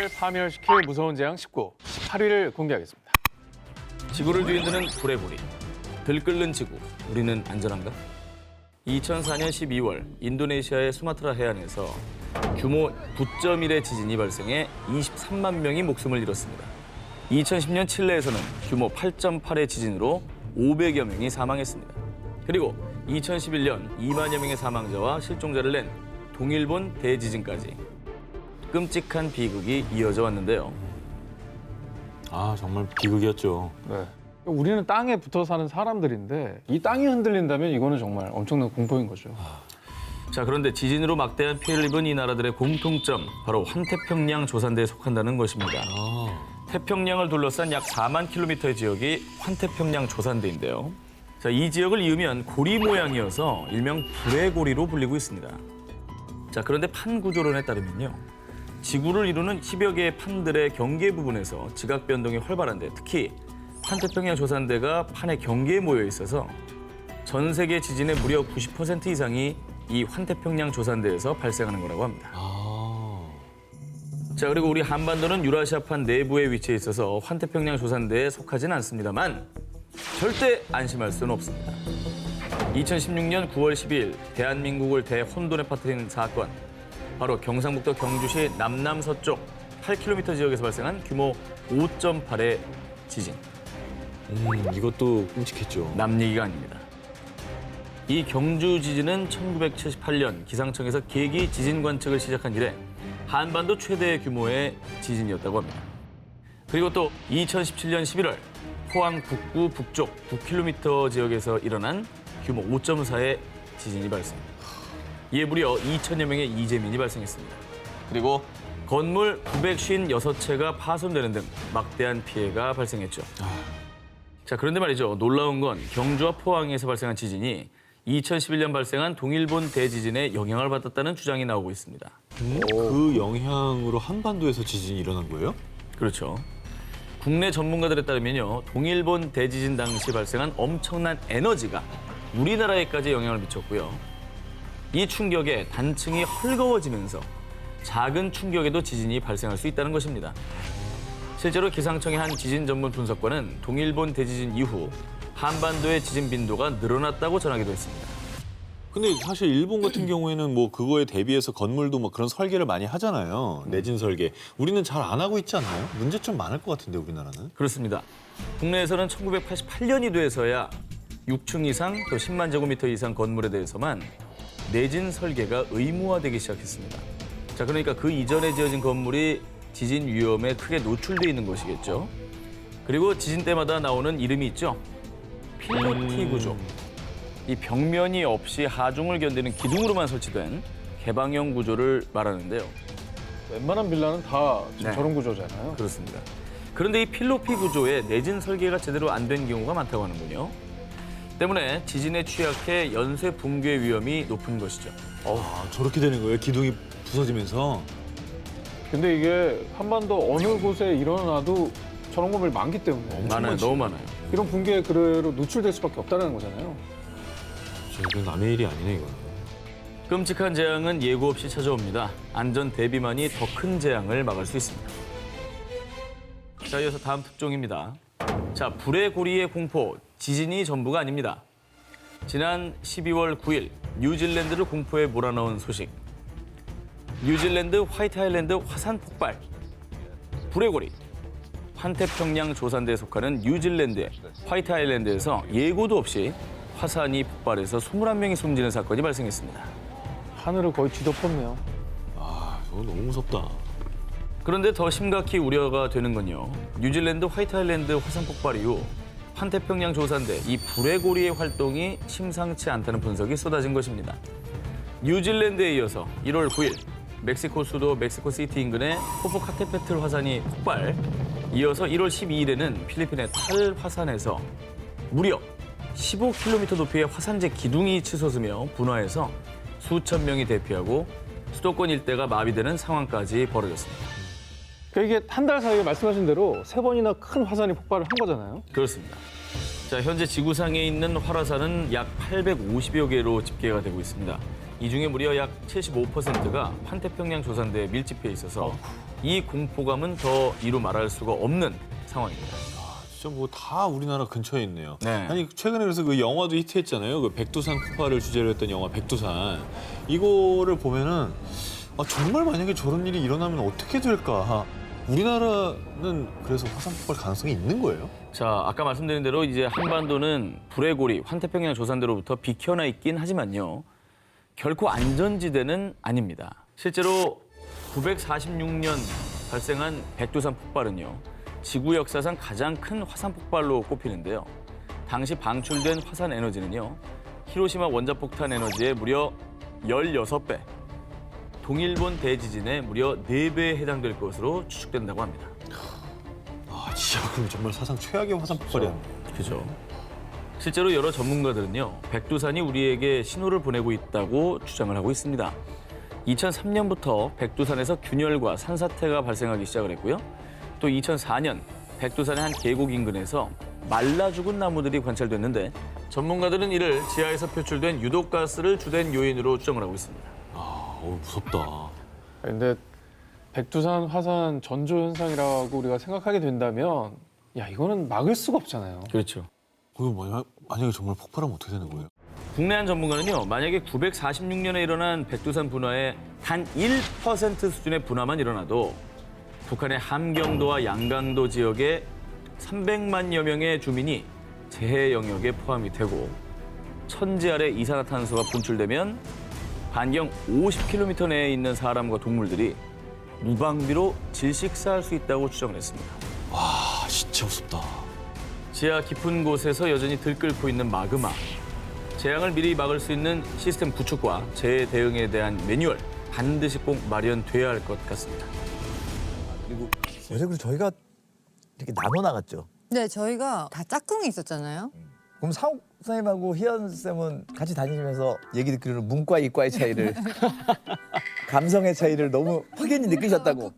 세계를 파멸시킬 무서운 재앙 19, 18위를 공개하겠습니다. 지구를 뒤흔드는 불의 고리. 들끓는 지구. 우리는 안전한가? 2004년 12월 인도네시아의 수마트라 해안에서 규모 9.1의 지진이 발생해 23만 명이 목숨을 잃었습니다. 2010년 칠레에서는 규모 8.8의 지진으로 500여 명이 사망했습니다. 그리고 2011년 2만여 명의 사망자와 실종자를 낸 동일본 대지진까지 끔찍한 비극이 이어져 왔는데요. 아, 정말 비극이었죠. 네. 우리는 땅에 붙어 사는 사람들인데 이 땅이 흔들린다면 이거는 정말 엄청난 공포인 거죠. 자, 그런데 지진으로 막대한 피해를 입은 이 나라들의 공통점, 바로 환태평양 조산대에 속한다는 것입니다. 태평양을 둘러싼 약 4만 킬로미터의 지역이 환태평양 조산대인데요. 자, 이 지역을 이으면 고리 모양이어서 일명 불의 고리로 불리고 있습니다. 자, 그런데 판 구조론에 따르면요, 지구를 이루는 10여 개의 판들의 경계 부분에서 지각 변동이 활발한데, 특히 환태평양 조산대가 판의 경계에 모여 있어서 전 세계 지진의 무려 90% 이상이 이 환태평양 조산대에서 발생하는 거라고 합니다. 자, 그리고 우리 한반도는 유라시아판 내부에 위치해 있어서 환태평양 조산대에 속하진 않습니다만 절대 안심할 수는 없습니다. 2016년 9월 12일 대한민국을 대혼돈에 빠뜨린 사건, 바로 경상북도 경주시 남남서쪽 8km 지역에서 발생한 규모 5.8의 지진. 이것도 끔찍했죠. 남 얘기가 아닙니다. 이 경주 지진은 1978년 기상청에서 계기 지진 관측을 시작한 이래 한반도 최대 규모의 지진이었다고 합니다. 그리고 또 2017년 11월 포항 북구 북쪽 9km 지역에서 일어난 규모 5.4의 지진이 발생. 이에 무려 2천여 명의 이재민이 발생했습니다. 그리고 건물 956채가 파손되는 등 막대한 피해가 발생했죠. 자, 그런데 말이죠. 놀라운 건 경주와 포항에서 발생한 지진이 2011년 발생한 동일본 대지진에 영향을 받았다는 주장이 나오고 있습니다. 그 영향으로 한반도에서 지진이 일어난 거예요? 그렇죠. 국내 전문가들에 따르면요, 동일본 대지진 당시 발생한 엄청난 에너지가 우리나라에까지 영향을 미쳤고요. 이 충격에 단층이 헐거워지면서 작은 충격에도 지진이 발생할 수 있다는 것입니다. 실제로 기상청의 한 지진 전문 분석관은 동일본 대지진 이후 한반도의 지진 빈도가 늘어났다고 전하기도 했습니다. 근데 사실 일본 같은 경우에는 뭐 그거에 대비해서 건물도 뭐 그런 설계를 많이 하잖아요. 내진 설계. 우리는 잘 안 하고 있지 않나요? 문제점 많을 것 같은데, 우리나라는. 그렇습니다. 국내에서는 1988년이 돼서야 6층 이상 또 10만 제곱미터 이상 건물에 대해서만 내진 설계가 의무화되기 시작했습니다. 자, 그러니까 그 이전에 지어진 건물이 지진 위험에 크게 노출돼 있는 것이겠죠. 그리고 지진 때마다 나오는 이름이 있죠. 필로티 구조. 이 벽면이 없이 하중을 견디는 기둥으로만 설치된 개방형 구조를 말하는데요. 웬만한 빌라는 다 지금 네. 저런 구조잖아요. 그렇습니다. 그런데 이 필로피 구조에 내진 설계가 제대로 안 된 경우가 많다고 하는군요. 때문에 지진에 취약해 연쇄 붕괴 위험이 높은 것이죠. 아, 저렇게 되는 거예요? 기둥이 부서지면서? 근데 이게 한반도 어느 곳에 일어나도 저런 건물 많기 때문에 많아요, 너무 많아요. 이런 붕괴의 그래로 노출될 수밖에 없다는 거잖아요. 이건 남의 일이 아니네, 이거. 끔찍한 재앙은 예고 없이 찾아옵니다. 안전 대비만이 더 큰 재앙을 막을 수 있습니다. 자, 이어서 다음 특종입니다. 자, 불의 고리의 공포, 지진이 전부가 아닙니다. 지난 12월 9일 뉴질랜드를 공포에 몰아넣은 소식. 뉴질랜드 화이트 아일랜드 화산 폭발. 불의 고리. 환태평양 조산대에 속하는 뉴질랜드의 화이트 아일랜드에서 예고도 없이 화산이 폭발해서 21명이 숨지는 사건이 발생했습니다. 하늘을 거의 뒤덮었네요. 아, 이거 너무 무섭다. 그런데 더 심각히 우려가 되는 건요, 뉴질랜드 화이트 아일랜드 화산 폭발 이후 환태평양 조산대 이 불의 고리의 활동이 심상치 않다는 분석이 쏟아진 것입니다. 뉴질랜드에 이어서 1월 9일 멕시코 수도 멕시코시티 인근의 포포카테페틀 화산이 폭발, 이어서 1월 12일에는 필리핀의 탈 화산에서 무려 15km 높이의 화산재 기둥이 치솟으며 분화해서 수천 명이 대피하고 수도권 일대가 마비되는 상황까지 벌어졌습니다. 그러니까 이게 한 달 사이에 말씀하신 대로 3번이나 큰 화산이 폭발을 한 거잖아요. 그렇습니다. 자, 현재 지구상에 있는 활화산은 약 850여 개로 집계가 되고 있습니다. 이 중에 무려 약 75%가 환태평양 조산대에 밀집해 있어서 이 공포감은 더 이루 말할 수가 없는 상황입니다. 진짜 뭐 다 우리나라 근처에 있네요. 네. 아니 최근에 그래서 그 영화도 히트했잖아요. 그 백두산 폭발을 주제로 했던 영화 백두산. 이거를 보면은 정말 만약에 저런 일이 일어나면 어떻게 될까? 우리나라는 그래서 화산 폭발 가능성이 있는 거예요? 자, 아까 말씀드린 대로 이제 한반도는 불의 고리, 환태평양 조산대로부터 비켜나 있긴 하지만요. 결코 안전지대는 아닙니다. 실제로 946년 발생한 백두산 폭발은요. 지구 역사상 가장 큰 화산 폭발로 꼽히는데요. 당시 방출된 화산 에너지는요. 히로시마 원자폭탄 에너지의 무려 16배, 동일본 대지진의 무려 4배에 해당될 것으로 추측된다고 합니다. 진짜 그럼 정말 사상 최악의 화산 폭발이었네. 그죠. 실제로 여러 전문가들은요, 백두산이 우리에게 신호를 보내고 있다고 주장을 하고 있습니다. 2003년부터 백두산에서 균열과 산사태가 발생하기 시작을 했고요. 또 2004년 백두산의 한 계곡 인근에서 말라 죽은 나무들이 관찰됐는데 전문가들은 이를 지하에서 표출된 유독가스를 주된 요인으로 추정을 하고 있습니다. 무섭다. 근데 백두산 화산 전조 현상이라고 우리가 생각하게 된다면 야 이거는 막을 수가 없잖아요. 그렇죠. 그거 만약에 정말 폭발하면 어떻게 되는 거예요? 국내 한 전문가는요, 만약에 946년에 일어난 백두산 분화의 단 1% 수준의 분화만 일어나도 북한의 함경도와 양강도 지역의 300만여 명의 주민이 재해 영역에 포함이 되고 천지 아래 이산화탄소가 분출되면 반경 50km 내에 있는 사람과 동물들이 무방비로 질식사할 수 있다고 추정을 했습니다. 진짜 무섭다. 지하 깊은 곳에서 여전히 들끓고 있는 마그마. 재앙을 미리 막을 수 있는 시스템 구축과 재해 대응에 대한 매뉴얼 반드시 꼭 마련돼야 할 것 같습니다. 그리고 요새 그리고 저희가 이렇게 나눠 나갔죠. 네, 저희가 다 짝꿍이 있었잖아요. 그럼 상욱 선생님하고 희연 쌤은 같이 다니시면서 얘기 듣기로는 문과 이과의 차이를 감성의 차이를 너무 확연히 느끼셨다고.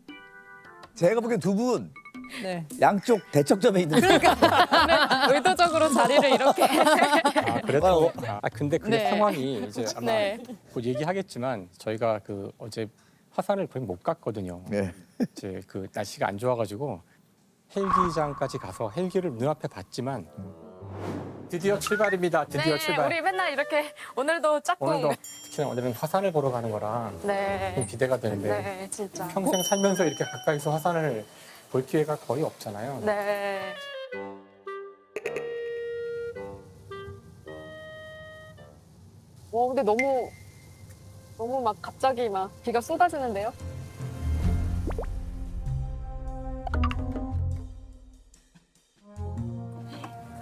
제가 보기엔 두 분 네. 양쪽 대척점에 있는 의도적으로 자리를 이렇게. 그래도 근데 그 네. 상황이 이제 아마 네. 곧 얘기하겠지만 저희가 그 어제 화산을 거의 못 갔거든요. 네. 이제 그 날씨가 안 좋아가지고 헬기장까지 가서 헬기를 눈앞에 봤지만 드디어 출발입니다. 드디어 출발. 우리 맨날 이렇게 오늘도 짝꿍. 오늘도 특히나 오늘은 화산을 보러 가는 거라 네. 좀 기대가 되는데 네, 진짜. 평생 살면서 이렇게 가까이서 화산을 볼 기회가 거의 없잖아요. 네. 와, 근데 너무 막 갑자기 막 비가 쏟아지는데요?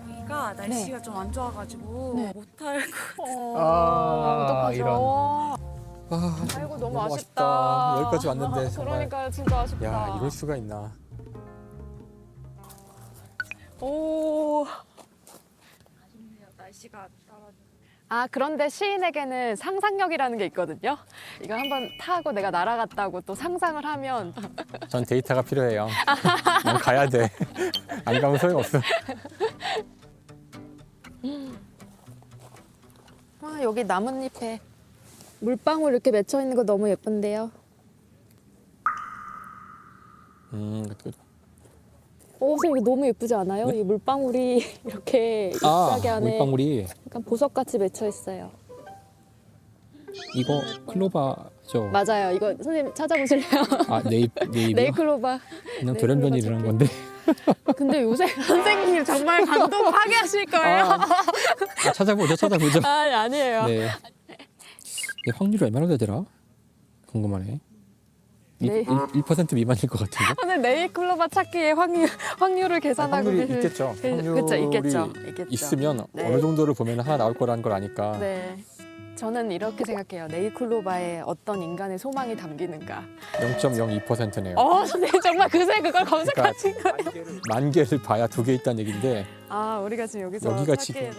저희가 날씨가 좀 안 좋아가지고 네. 못할 것 같아요. 어떡하죠? 아이고, 너무 아쉽다. 여기까지 왔는데 정말. 그러니까 진짜 아쉽다. 야 이럴 수가 있나. 오. 날씨가 따라. 아, 그런데 시인에게는 상상력이라는 게 있거든요. 이거 한번 타고 내가 날아갔다고 또 상상을 하면 전 데이터가 필요해요. 난 가야 돼. 안 가면 소용없어. 아, 여기 나뭇잎에 물방울 이렇게 맺혀 있는 거 너무 예쁜데요. 선생님 이거 너무 예쁘지 않아요? 이 물방울이 이렇게 잎사귀 안에 물방울이 약간 보석같이 맺혀 있어요. 이거 클로바죠. 맞아요. 이거 선생님 찾아보실래요? 네잎이요? 네이클로바. 그냥 네, 돌연변이 클로바 일어난 건데. 근데 요새 선생님 정말 감동 파괴하실 거예요. 찾아보죠. 아니에요. 네. 이 확률이 얼마나 되더라? 궁금하네. 네. 1% 미만일 것 같은데. 근데 네이클로바 찾기에 확률을 계산하고 확률이 계실- 있겠죠. 그쵸, 있겠죠. 확률이 있으면 네. 어느 정도를 보면 하나 나올 거라는 걸 아니까. 네. 저는 이렇게 생각해요. 네이클로바에 어떤 인간의 소망이 담기는가. 0.02%네요. 선생님 정말 그새 그걸 검색하신 거예요? 만 개를 봐야 2개 있다는 얘기인데. 아, 우리가 지금 여기서 여기가 찾기에는.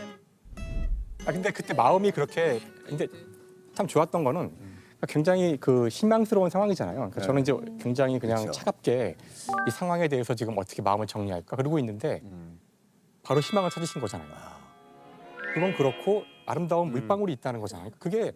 근데 그때 마음이 그렇게 근데 참 좋았던 거는 굉장히 그 희망스러운 상황이잖아요. 그러니까 저는 이제 굉장히 그냥 그렇죠. 차갑게 이 상황에 대해서 지금 어떻게 마음을 정리할까 그러고 있는데 바로 희망을 찾으신 거잖아요. 그건 그렇고 아름다운 물방울이 있다는 거잖아요. 그게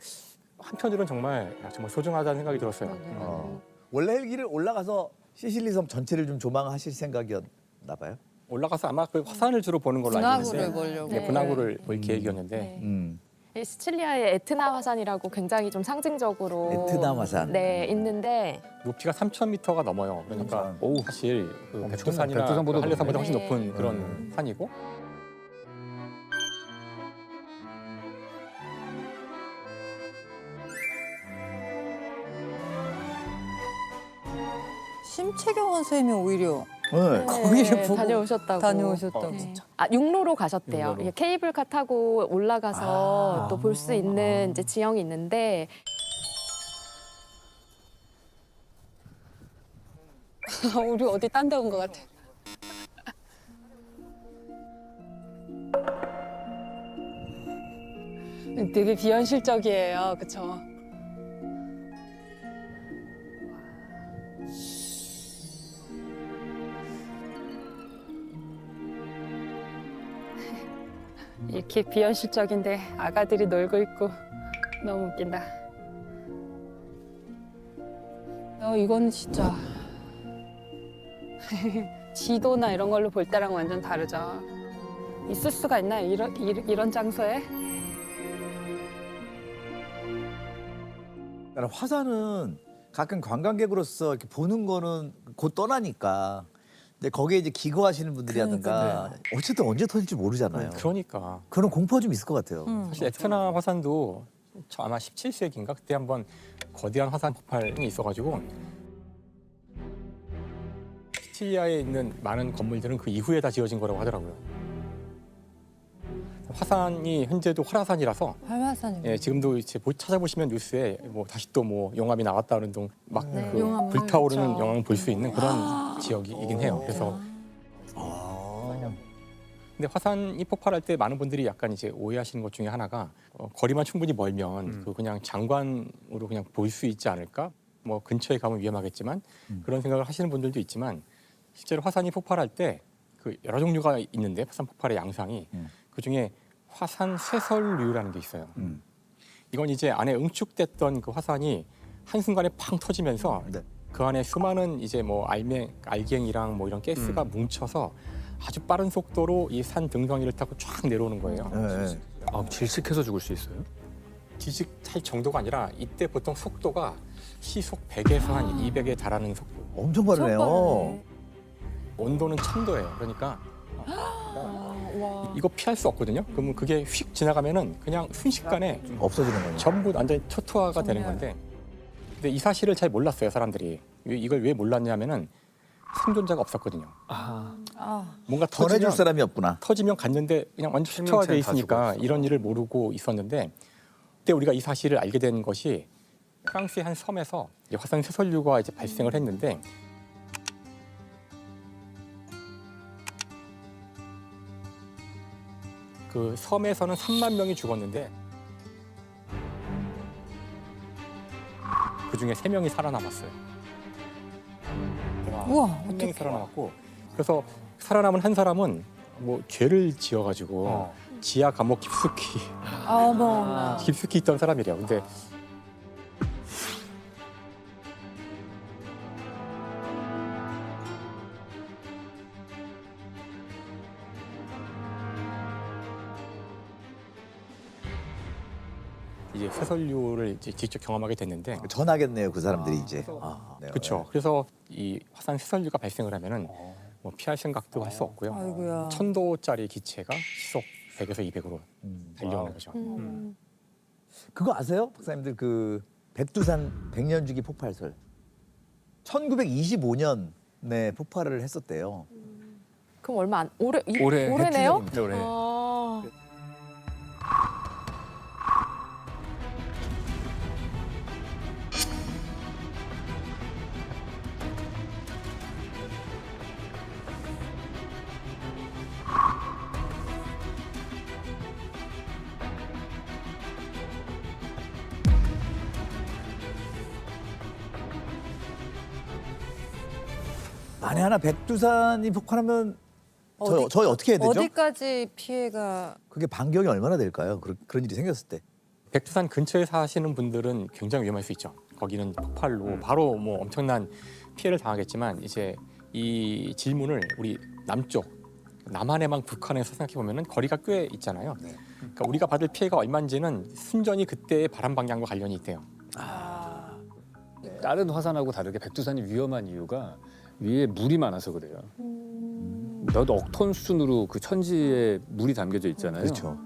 한편으로는 정말 소중하다는 생각이 들었어요. 원래 헬기를 올라가서 시실리 섬 전체를 좀 조망하실 생각이었나 봐요. 올라가서 아마 그 화산을 주로 보는 걸로 알고 분화구를 있는데 보려고. 네, 분화구를 볼 계획이었는데 네. 이 시칠리아의 에트나 화산이라고 굉장히 좀 상징적으로 에트나 화산. 네 있는데 높이가 3,000m가 넘어요. 그러니까 사실 그 백두산이나 백두산보다 한라산보다 훨씬 높네. 높은 그런 산이고 심채경원 선생님이 오히려 네. 거기를 보고 다녀오셨다고. 다녀오셨다고. 네. 아 육로로 가셨대요. 이게 케이블카 타고 올라가서 또 볼 수 있는 이제 지형이 있는데 우리 어디 딴 데 온 것 같아. 되게 비현실적이에요, 그쵸? 이렇게 비현실적인데 아가들이 놀고 있고 너무 웃긴다. 이건 진짜 지도나 이런 걸로 볼 때랑 완전 다르죠. 있을 수가 있나요? 이런 장소에? 그러니까 화산은 가끔 관광객으로서 이렇게 보는 거는 곧 떠나니까. 근데 거기에 이제 기거하시는 분들이라든가 어쨌든 언제 터질지 모르잖아요. 그러니까 그런 공포가 좀 있을 것 같아요. 사실 에트나 화산도 아마 17세기인가 그때 한번 거대한 화산 폭발이 있어가지고 시칠리아에 있는 많은 건물들은 그 이후에 다 지어진 거라고 하더라고요. 화산이 현재도 활화산이라서 활화산이. 예, 지금도 이제 찾아보시면 뉴스에 뭐 다시 또 뭐 용암이 나왔다는 등 막 네. 그 용암 불타오르는 그렇죠. 영암을 볼 수 있는 그런 지역이긴 해요. 그래서 근데 화산이 폭발할 때 많은 분들이 약간 이제 오해하시는 것 중에 하나가 거리만 충분히 멀면 그 그냥 장관으로 그냥 볼 수 있지 않을까? 뭐 근처에 가면 위험하겠지만 그런 생각을 하시는 분들도 있지만 실제로 화산이 폭발할 때 그 여러 종류가 있는데 화산 폭발의 양상이 그 중에 화산 쇄설류라는 게 있어요. 이건 이제 안에 응축됐던 그 화산이 한순간에 팡 터지면서 네. 그 안에 수많은 이제 뭐 알갱이랑 뭐 이런 가스가 뭉쳐서 아주 빠른 속도로 이 산 등성이를 타고 쫙 내려오는 거예요. 네. 아, 질식해서 죽을 수 있어요? 지식할 정도가 아니라 이때 보통 속도가 시속 100에서 한 200에 달하는 속도. 엄청 빠르네요. 온도는 1000도예요. 그러니까 이거 피할 수 없거든요. 그러면 그게 휙 지나가면은 그냥 순식간에 없어지는 거예요. 전부 완전히 초토화가 되는 건데, 근데 이 사실을 잘 몰랐어요 사람들이. 이걸 왜 몰랐냐면은 생존자가 없었거든요. 뭔가 전해줄 사람이 없구나. 터지면 갔는데 그냥 완전 초토화돼 있으니까 이런 일을 모르고 있었는데, 그때 우리가 이 사실을 알게 된 것이 프랑스의 한 섬에서 이제 화산 쇄설류가 이제 발생을 했는데, 그 섬에서는 3만 명이 죽었는데 그 중에 3명이 살아남았어요. 우와, 한 명이 살아남았고, 그래서 살아남은 한 사람은 뭐 죄를 지어가지고 지하 감옥 어머. 깊숙이 있던 사람이래요. 근데 이제 쇄설류를 이제 직접 경험하게 됐는데, 전하겠네요, 그 사람들이 이제. 네. 그렇죠. 그래서 이 화산 쇄설류가 발생을 하면은 뭐 피할 생각도 할 수 없고요. 아이고야. 1000도짜리 기체가 시속 100에서 200으로 달려오는 거죠. 그거 아세요, 박사님들? 그 백두산 백년주기 폭발설. 1925년에 폭발을 했었대요. 그럼 얼마 안 올해네요? 올해. 아. 만에 하나 백두산이 폭발하면 저희 어떻게 해야 되죠? 어디까지 피해가 그게 반경이 얼마나 될까요? 그런 일이 생겼을 때. 백두산 근처에 사시는 분들은 굉장히 위험할 수 있죠. 거기는 폭발로 바로 뭐 엄청난 피해를 당하겠지만 이제 이 질문을 우리 남쪽 남한해만 북한에서 생각해 보면은 거리가 꽤 있잖아요. 그러니까 우리가 받을 피해가 얼마인지는 순전히 그때의 바람 방향과 관련이 있대요. 다른 화산하고 다르게 백두산이 위험한 이유가 위에 물이 많아서 그래요. 몇 억톤 수준으로 그 천지에 물이 담겨져 있잖아요. 그렇죠.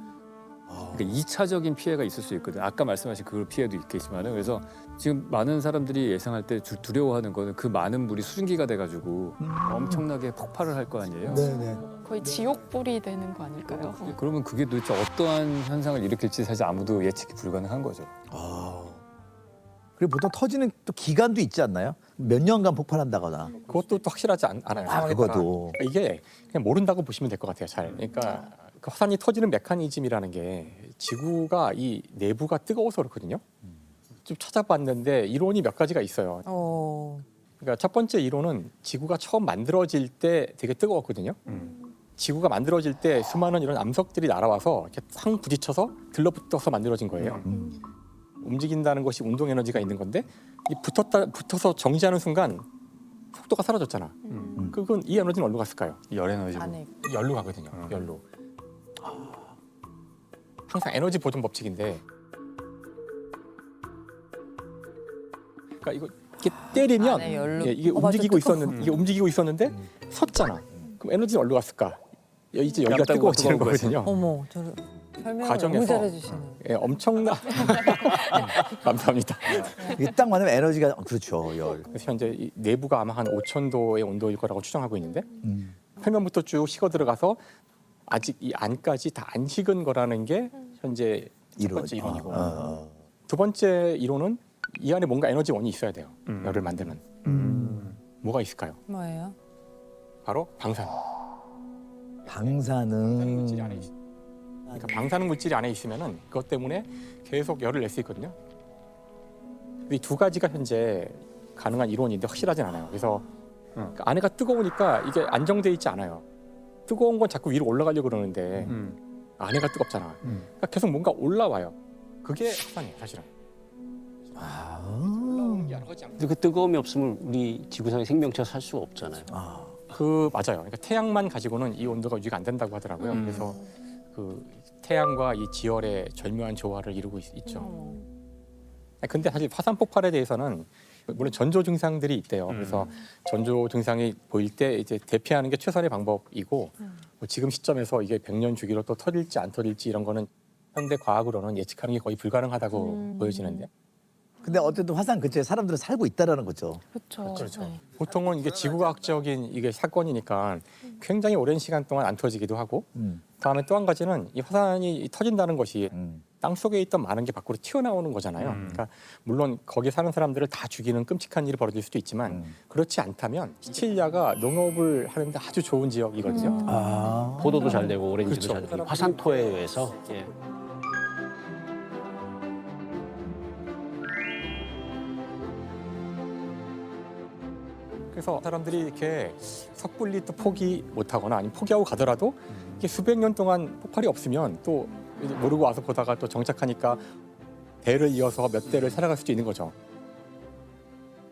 그러니까 2차적인 피해가 있을 수 있거든요. 아까 말씀하신 그 피해도 있겠지만은 그래서 지금 많은 사람들이 예상할 때 두려워하는 거는 그 많은 물이 수증기가 돼가지고 엄청나게 폭발을 할 거 아니에요. 네네. 거의 지옥불이 되는 거 아닐까요? 그러면 그게 도대체 어떠한 현상을 일으킬지 사실 아무도 예측이 불가능한 거죠. 그리고 보통 터지는 또 기간도 있지 않나요? 몇 년간 폭발한다거나. 그것도 또 확실하지 않아요. 상황에 따라. 그것도. 이게 그냥 모른다고 보시면 될 것 같아요. 잘. 그러니까 그 화산이 터지는 메커니즘이라는 게 지구가 이 내부가 뜨거워서 그렇거든요. 좀 찾아봤는데 이론이 몇 가지가 있어요. 그러니까 첫 번째 이론은 지구가 처음 만들어질 때 되게 뜨거웠거든요. 지구가 만들어질 때 수많은 이런 암석들이 날아와서 이렇게 상 부딪혀서 들러붙어서 만들어진 거예요. 움직인다는 것이 운동 에너지가 있는 건데 이 붙어서 정지하는 순간 속도가 사라졌잖아. 그건 이 에너지는 어디로 갔을까요? 열 에너지로. 안에 열로 가거든요. 열로. 항상 에너지 보존 법칙인데. 그러니까 이거 이렇게 때리면 안에 열로. 이게 맞아, 움직이고 뜨거워. 있었는데 이게 움직이고 있었는데 섰잖아. 그럼 에너지는 어디로 갔을까? 이제 여기가 깜짝 뜨거워지는 뜨거운 거거든요. 어머, 저 설명을 과정에서 너무 잘해주시네. 예, 엄청나. 감사합니다. 이게 딱 맞으면 에너지가 그렇죠. 열. 그래서 현재 이 내부가 아마 한 5,000도의 온도일 거라고 추정하고 있는데 표면부터 쭉 식어 들어가서 아직 이 안까지 다 안 식은 거라는 게 현재 첫 번째 이론이고 두 번째 이론은 이 안에 뭔가 에너지 원이 있어야 돼요. 열을 만드는. 뭐가 있을까요? 뭐예요? 바로 방사능. 방사능. 물질이 안에 있. 그러니까 방사능 물질이 안에 있으면은 그것 때문에 계속 열을 낼 수 있거든요. 이 두 가지가 현재 가능한 이론인데 확실하진 않아요. 그래서 그러니까 안에가 뜨거우니까 이게 안정돼 있지 않아요. 뜨거운 건 자꾸 위로 올라가려고 그러는데 안에가 뜨겁잖아. 그러니까 계속 뭔가 올라와요. 그게 화산이에요, 사실은. 올라오는 게 여러 가지 근데 그 뜨거움이 없으면 우리 지구상의 생명체가 살 수가 없잖아요. 그 맞아요. 그러니까 태양만 가지고는 이 온도가 유지가 안 된다고 하더라고요. 그래서 그 태양과 이 지열의 절묘한 조화를 이루고 있죠. 근데 사실 화산 폭발에 대해서는 물론 전조 증상들이 있대요. 그래서 전조 증상이 보일 때 이제 대피하는 게 최선의 방법이고 뭐 지금 시점에서 이게 100년 주기로 또 터질지 안 터질지 이런 거는 현대 과학으로는 예측하는 게 거의 불가능하다고 보여지는데. 근데 어쨌든 화산 근처에 사람들은 살고 있다라는 거죠. 그렇죠. 네. 보통은 이게 지구과학적인 이게 사건이니까 굉장히 오랜 시간 동안 안 터지기도 하고 다음에 또 한 가지는 이 화산이 터진다는 것이 땅 속에 있던 많은 게 밖으로 튀어나오는 거잖아요. 그러니까 물론 거기 사는 사람들을 다 죽이는 끔찍한 일이 벌어질 수도 있지만 그렇지 않다면 시칠리아가 농업을 하는데 아주 좋은 지역이거든요. 포도도 잘 되고 오렌지도 그렇죠. 잘 되고 화산토에 의해서 예. 그래서 사람들이 이렇게 섣불리 또 포기 못하거나 아니면 포기하고 가더라도 이게 수백 년 동안 폭발이 없으면 또 이제 모르고 와서 보다가 또 정착하니까 대를 이어서 몇 대를 살아갈 수도 있는 거죠.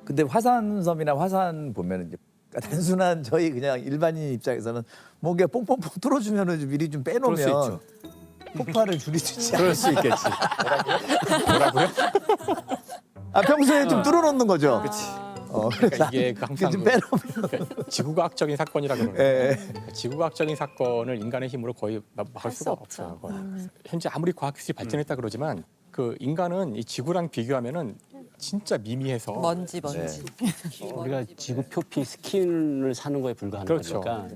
근데 화산섬이나 화산 보면은 이제 단순한 저희 그냥 일반인 입장에서는 뭔가 뽕뽕뽕 뚫어주면은 미리 좀 그럴 수 빼놓으면 있죠. 폭발을 줄일 수 있지. 그럴 수 있겠지. 뭐라고요? 아 평소에 좀 뚫어놓는 거죠. 그러니까 이게 그 항상 좀 그 빼놓으면. 지구과학적인 사건이라 그러는 예. 거예요. 지구과학적인 사건을 인간의 힘으로 거의 막을 수가 없어요. 거의. 현재 아무리 과학 기술이 발전했다 그러지만 그 인간은 이 지구랑 비교하면은 진짜 미미해서 먼지. 우리가 지구 표피 스킨을 사는 거에 불과한 그렇죠. 거니까.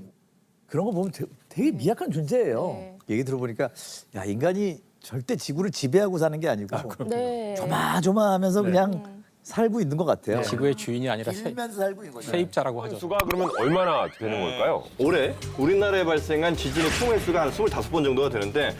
그런 거 보면 되게 미약한 존재예요. 네. 얘기 들어보니까 야 인간이 절대 지구를 지배하고 사는 게 아니고 네. 조마조마하면서 그냥 살고 있는 것 같아요. 지구의 주인이 아니라 빌면서 살고 있는 거죠. 세입자라고 하죠. 수가 그러면 얼마나 되는 걸까요? 올해 우리나라에 발생한 지진의 총 횟수가 한 25번 정도가 되는데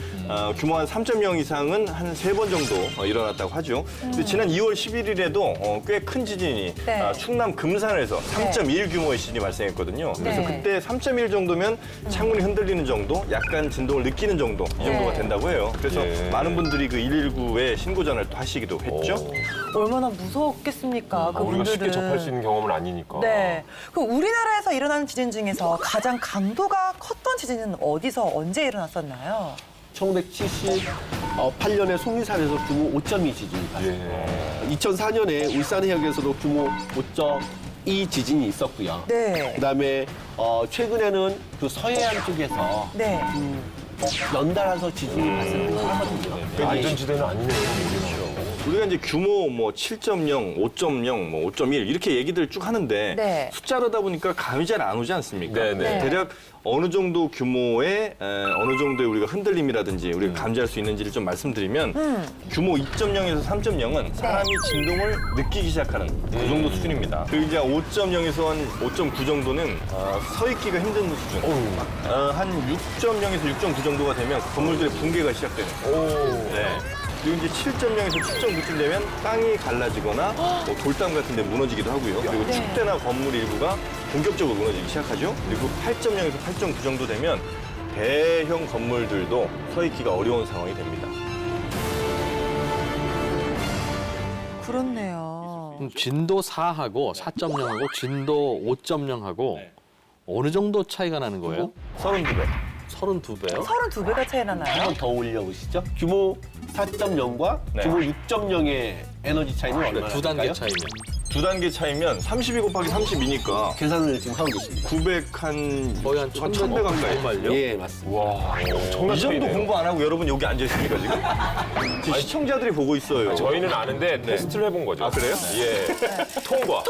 규모 한 3.0 이상은 한 3번 정도 일어났다고 하죠. 근데 지난 2월 11일에도 꽤 큰 지진이 네. 충남 금산에서 3.1 규모의 지진이 발생했거든요. 그래서 네. 그때 3.1 정도면 창문이 흔들리는 정도, 약간 진동을 느끼는 정도 이 정도가 된다고 해요. 그래서 많은 분들이 그 119에 신고 전화를 또 하시기도 했죠. 얼마나 무서웠겠습니까, 그분들은. 우리가 쉽게 접할 수 있는 경험은 아니니까. 네. 그럼 우리나라에서 일어나는 지진 중에서 가장 강도가 컸던 지진은 어디서 언제 일어났었나요? 1978년에 속리산에서 규모 5.2 지진이 발생했어요. 2004년에 울산 해역에서도 규모 5.2 지진이 있었고요. 네. 그다음에 최근에는 그 서해안 쪽에서 네. 연달아서 지진이 발생하긴 하거든요. 안전지대는 아니네요. 우리가 이제 규모 뭐 7.0, 5.0, 뭐 5.1 이렇게 얘기들 쭉 하는데 네. 숫자로다 보니까 감이 잘 안 오지 않습니까? 네. 대략 어느 정도 규모의 어느 정도의 우리가 흔들림이라든지 우리가 감지할 수 있는지를 좀 말씀드리면 규모 2.0에서 3.0은 사람이 진동을 느끼기 시작하는 그 정도 수준입니다. 그리고 이제 5.0에서 한 5.9 정도는 서 있기가 힘든 수준. 한 6.0에서 6.9 정도가 되면 건물들의 붕괴가 시작되는 거예요. 네. 그리고 이제 7.0에서 7.9쯤 되면 땅이 갈라지거나 뭐 돌담 같은 데 무너지기도 하고요. 그리고 축대나 건물 일부가 본격적으로 무너지기 시작하죠. 그리고 8.0에서 8.9 정도 되면 대형 건물들도 서 있기가 어려운 상황이 됩니다. 그렇네요. 진도 4하고 4.0하고 진도 5.0하고 어느 정도 차이가 나는 거예요? 32배. 32배요? 32배가 차이 나나요? 한 번 더 올려보시죠. 규모 4.0과 규모 6.0의 에너지 차이는 얼마나 두 단계 될까요? 차이면. 두 단계 차이면 32 곱하기 32니까 계산을 지금 하고 계십니다. 900 한 거의 한 1000배 가까이. 정말요? 예, 맞습니다. 와, 이 정도 공부 안 하고 여러분 여기 앉아 있습니까 지금? 지금 시청자들이 보고 있어요. 저희는 아는데 테스트를 해본 거죠. 아 그래요? 예. 통과.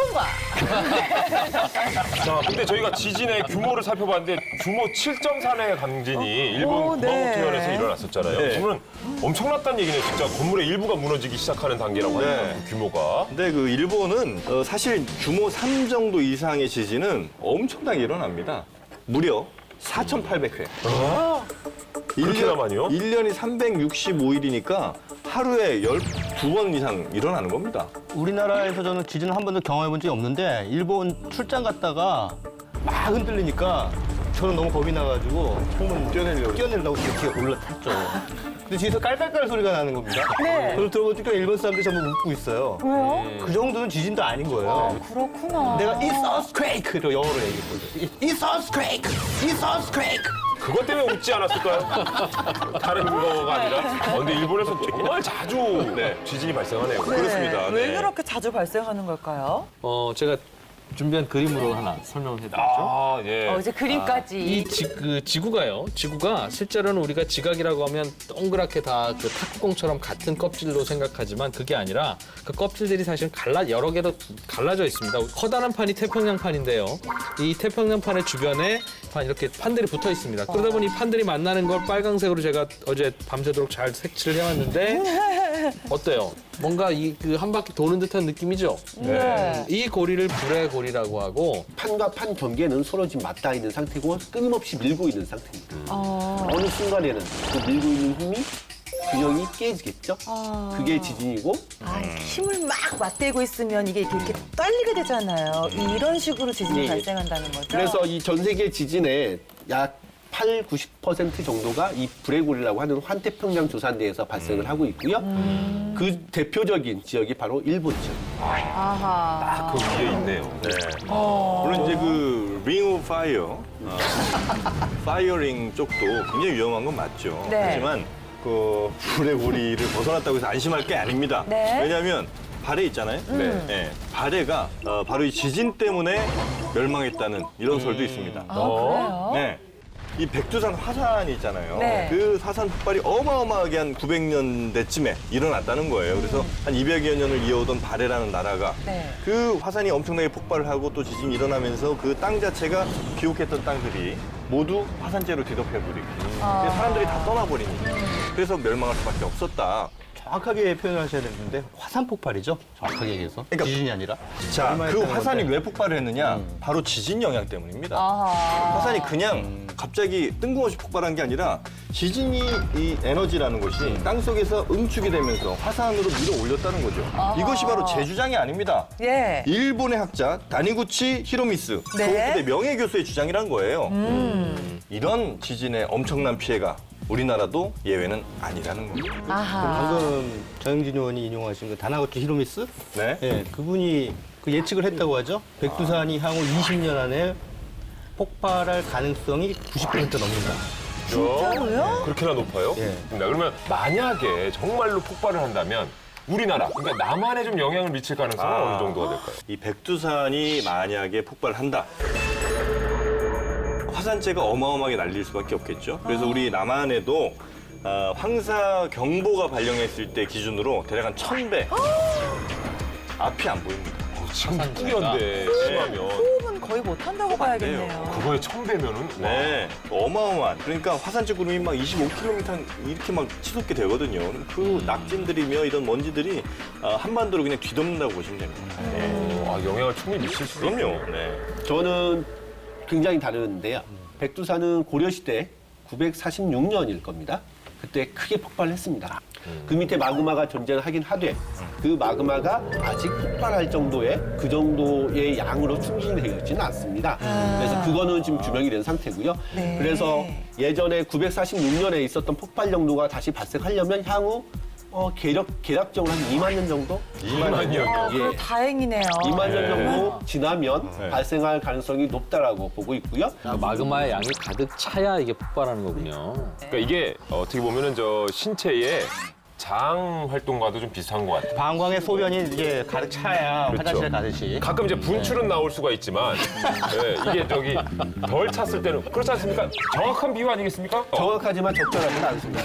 자, 근데 저희가 지진의 규모를 살펴봤는데 규모 7.4의 강진이 일본 구마모토현에서 일어났었잖아요. 네. 그러면 엄청났다는 얘기네요. 진짜 건물의 일부가 무너지기 시작하는 단계라고 하니까 그 규모가. 근데 그 일본은 사실 규모 3 정도 이상의 지진은 엄청나게 일어납니다. 무려 4,800회. 그렇게나 많이요? 1년이 365일이니까 하루에 12번 이상 일어나는 겁니다. 우리나라에서 저는 지진을 한 번도 경험해 본 적이 없는데 일본 출장 갔다가 막 흔들리니까 저는 너무 겁이 나가지고 창문 뛰어내려고 이렇게 올라탔죠. 근데 뒤에서 깔깔깔 소리가 나는 겁니다. 네. 그걸 들어보니까 일본 사람들이 전부 웃고 있어요. 왜요? 그 정도는 지진도 아닌 거예요. 그렇구나. 내가 It's earthquake로 영어로 얘기했거든요. It's earthquake! It's earthquake! 그것 때문에 웃지 않았을까요? 다른 거가 아니라. 근데 일본에서 정말 자주 지진이 발생하네요. 그렇습니다. 왜 네. 그렇게 자주 발생하는 걸까요? 제가 준비한 그림으로 하나 설명을 해드리죠. 아, 예. 이제 그림까지. 지구가요. 지구가 실제로는 우리가 지각이라고 하면 동그랗게 다 그 탁구공처럼 같은 껍질로 생각하지만 그게 아니라 그 껍질들이 사실 여러 개로 갈라져 있습니다. 커다란 판이 태평양판인데요. 이 태평양판의 주변에 이렇게 판들이 붙어 있습니다. 그러다 보니 이 판들이 만나는 걸 빨강색으로 제가 어제 밤새도록 잘 색칠을 해왔는데 어때요? 뭔가 그 한 바퀴 도는 듯한 느낌이죠? 네. 이 고리를 불의 고리라고 하고 판과 판 경계는 서로 지금 맞닿아 있는 상태고 끊임없이 밀고 있는 상태입니다. 어느 순간에는 그 밀고 있는 힘이 균형이 깨지겠죠? 그게 지진이고 힘을 막 맞대고 있으면 이게 이렇게 떨리게 되잖아요. 이런 식으로 지진이 발생한다는 거죠? 그래서 이 전 세계 지진의 약 8, 90% 정도가 이 불의 고리라고 하는 환태평양 조산대에서 발생을 하고 있고요. 그 대표적인 지역이 바로 일본 지역입니다. 아하. 그 위에 있네요. 네. 물론 이제 그 링 오브 파이어, 파이어링 쪽도 굉장히 위험한 건 맞죠. 네. 하지만 그 불의 고리를 벗어났다고 해서 안심할 게 아닙니다. 네. 왜냐하면 발해 있잖아요. 네. 발해가 바로 이 지진 때문에 멸망했다는 이런 설도 있습니다. 그래요? 네. 이 백두산 화산이 있잖아요. 네. 그 화산 폭발이 어마어마하게 한 900년대쯤에 일어났다는 거예요. 그래서 한 200여 년을 이어오던 발해라는 나라가 네. 그 화산이 엄청나게 폭발을 하고 또 지진이 일어나면서 그 땅 자체가 비옥했던 땅들이 모두 화산재로 뒤덮여버리고 그래서 사람들이 다 떠나버리니까 그래서 멸망할 수밖에 없었다. 정확하게 표현하셔야 되는데 화산 폭발이죠. 정확하게 얘기해서 지진이 아니라. 자, 얼마에 그 따른 화산이 건데. 왜 폭발을 했느냐? 바로 지진 영향 때문입니다. 아하. 화산이 그냥 갑자기 뜬금없이 폭발한 게 아니라 지진이 이 에너지라는 것이 땅 속에서 응축이 되면서 화산으로 밀어 올렸다는 거죠. 아하. 이것이 바로 제주장이 아닙니다. 예. 일본의 학자 다니구치 히로미스 네. 도쿄대 명예교수의 주장이란 거예요. 이런 지진의 엄청난 피해가 우리나라도 예외는 아니라는 겁니다. 아하. 방금 정영진 의원이 인용하신 그 다나구치 히로미스? 네. 예, 그분이 그 예측을 했다고 하죠. 백두산이 향후 20년 안에 폭발할 가능성이 90% 넘는다. 진짜로요? 그렇게나 높아요? 예. 그러면 만약에 정말로 폭발을 한다면 우리나라, 그러니까 남한에 좀 영향을 미칠 가능성은 어느 정도가 될까요? 이 백두산이 만약에 폭발한다. 화산재가 어마어마하게 날릴 수밖에 없겠죠. 그래서 우리 남한에도 황사 경보가 발령했을 때 기준으로 대략 한 1000배 앞이 안 보입니다. 지금 풍년대 심하면 호흡은 거의 못한다고 봐야겠네요. 그거에 1000배면은 네, 어마어마한. 그러니까 화산재 구름이 막 25km 이렇게 막 치솟게 되거든요. 그 낙진들이며 이런 먼지들이 한반도를 그냥 뒤덮는다고 보시면 됩니다. 영향을 충분히 미칠 수 있군요. 그럼요. 네. 저는 굉장히 다른데요. 백두산은 고려시대 946년일 겁니다. 그때 크게 폭발을 했습니다. 그 밑에 마그마가 존재하긴 하되 그 마그마가 아직 폭발할 정도의 그 정도의 양으로 충진되어 있지는 않습니다. 그래서 그거는 지금 규명이 된 상태고요. 네. 그래서 예전에 946년에 있었던 폭발 정도가 다시 발생하려면 향후 계략적으로 한 2만 년 정도? 2만 년이요? 그럼 다행이네요. 2만 년 정도 지나면 네. 발생할 가능성이 높다라고 보고 있고요. 마그마의 양이 가득 차야 이게 폭발하는 거군요. 그러니까 이게 어떻게 보면은 저 신체의 장 활동과도 좀 비슷한 것 같아요. 방광의 소변이 이제 가득 차야 그렇죠. 화장실에 가듯이. 가끔 이제 분출은 나올 수가 있지만 이게 저기 덜 찼을 때는 그렇지 않습니까? 정확한 비유 아니겠습니까? 정확하지만 적절하지는 않습니다.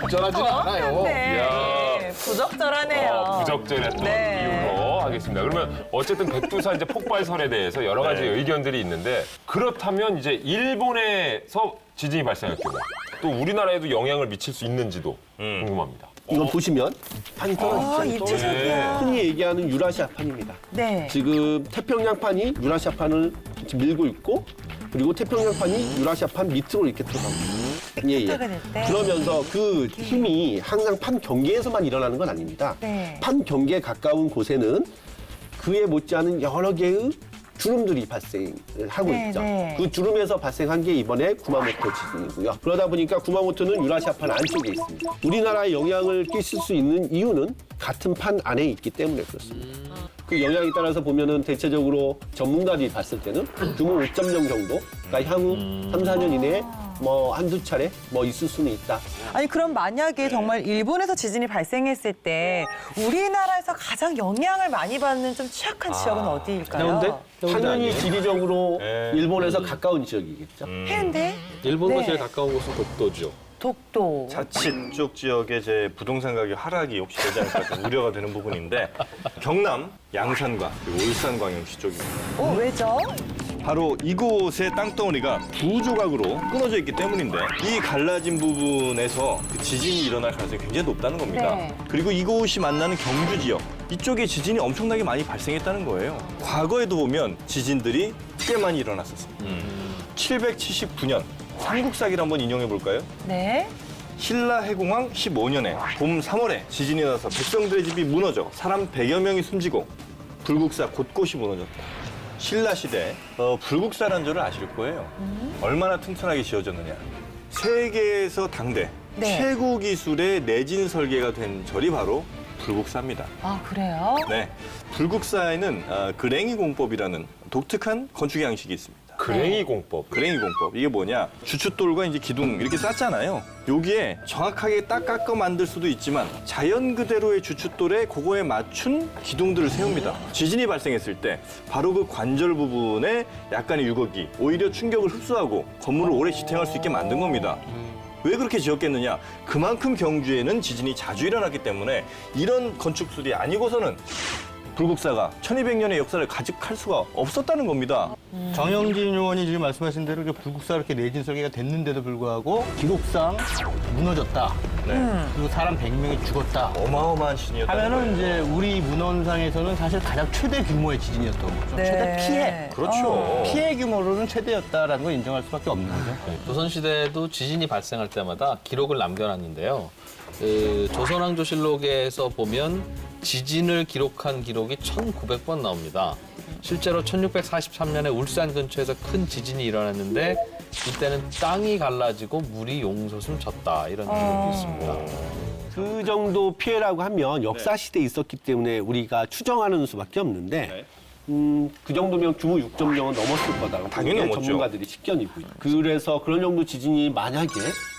적절하진 않아요. 네. 부적절하네요. 부적절했던 네. 이유로 하겠습니다. 그러면 어쨌든 백두산 이제 폭발설에 대해서 여러 가지 네. 의견들이 있는데 그렇다면 이제 일본에서 지진이 발생할 경우 또 우리나라에도 영향을 미칠 수 있는지도 궁금합니다. 이거 보시면 판이 떨어지죠. 입체적이야. 흔히 얘기하는 유라시아판입니다. 네. 지금 태평양판이 유라시아판을 지금 밀고 있고 그리고 태평양판이 유라시아판 밑으로 이렇게 들어갑니다. 예. 될 때. 그러면서 그 힘이 항상 판 경계에서만 일어나는 건 아닙니다. 네. 판 경계에 가까운 곳에는 그에 못지않은 여러 개의 주름들이 발생을 하고 네, 있죠. 네. 그 주름에서 발생한 게 이번에 구마모토 지진이고요. 그러다 보니까 구마모토는 유라시아판 안쪽에 있습니다. 우리나라에 영향을 끼칠 수 있는 이유는 같은 판 안에 있기 때문에 그렇습니다. 그 영향에 따라서 보면은 대체적으로 전문가들이 봤을 때는 규모 5.0 정도가 향후 3, 4년 이내에 뭐 한두 차례 뭐 있을 수는 있다. 아니 그럼 만약에 정말 일본에서 지진이 발생했을 때 우리나라에서 가장 영향을 많이 받는 좀 취약한 지역은 어디일까요? 당연히 지리적으로 일본에서 가까운 지역이겠죠. 해운대? 일본과 네. 제일 가까운 곳은 독도죠. 독도. 자칫 쪽 지역에 제 부동산 가격 하락이 혹시 되지 않을까 좀 우려가 되는 부분인데 경남 양산과 그리고 울산광역시 쪽입니다. 왜죠? 바로 이곳의 땅덩어리가 두 조각으로 끊어져 있기 때문인데 이 갈라진 부분에서 그 지진이 일어날 가능성이 굉장히 높다는 겁니다. 네. 그리고 이곳이 만나는 경주 지역 이쪽에 지진이 엄청나게 많이 발생했다는 거예요. 과거에도 보면 지진들이 꽤 많이 일어났었습니다. 779년 삼국사기를 한번 인용해 볼까요? 네. 신라 해공왕 15년에 봄 3월에 지진이 나서 백성들의 집이 무너져 사람 100여 명이 숨지고 불국사 곳곳이 무너졌다. 신라 시대 불국사라는 절을 아실 거예요. 얼마나 튼튼하게 지어졌느냐. 세계에서 당대 네. 최고 기술의 내진 설계가 된 절이 바로 불국사입니다. 아 그래요? 네, 불국사에는 그랭이 공법이라는 독특한 건축 양식이 있습니다. 그랭이 공법. 그랭이 공법. 이게 뭐냐? 주춧돌과 이제 기둥 이렇게 쌌잖아요. 여기에 정확하게 딱 깎아 만들 수도 있지만 자연 그대로의 주춧돌에 그거에 맞춘 기둥들을 세웁니다. 지진이 발생했을 때 바로 그 관절 부분에 약간의 유격이 오히려 충격을 흡수하고 건물을 오래 지탱할 수 있게 만든 겁니다. 왜 그렇게 지었겠느냐? 그만큼 경주에는 지진이 자주 일어났기 때문에 이런 건축술이 아니고서는 불국사가 1200년의 역사를 가직할 수가 없었다는 겁니다. 정영진 의원이 지금 말씀하신 대로 불국사가 이렇게 내진 설계가 됐는데도 불구하고 기록상 무너졌다. 그리고 사람 100명이 죽었다. 어마어마한 신이었다. 하면은 이제 우리 문헌상에서는 사실 가장 최대 규모의 지진이었던 거죠. 네. 최대 피해. 그렇죠. 피해 규모로는 최대였다라는 걸 인정할 수밖에 없는 거죠. 조선시대도 지진이 발생할 때마다 기록을 남겨놨는데요. 조선왕조실록에서 보면 지진을 기록한 기록이 1900번 나옵니다. 실제로 1643년에 울산 근처에서 큰 지진이 일어났는데 이때는 땅이 갈라지고 물이 용솟음 쳤다 이런 기록이 있습니다. 그 정도 피해라고 하면 역사 시대에 있었기 때문에 우리가 추정하는 수밖에 없는데 그 정도면 규모 6.0은 넘었을 거다라고 당연히 넘었죠. 전문가들이 식견이고요. 그래서 그런 정도 지진이 만약에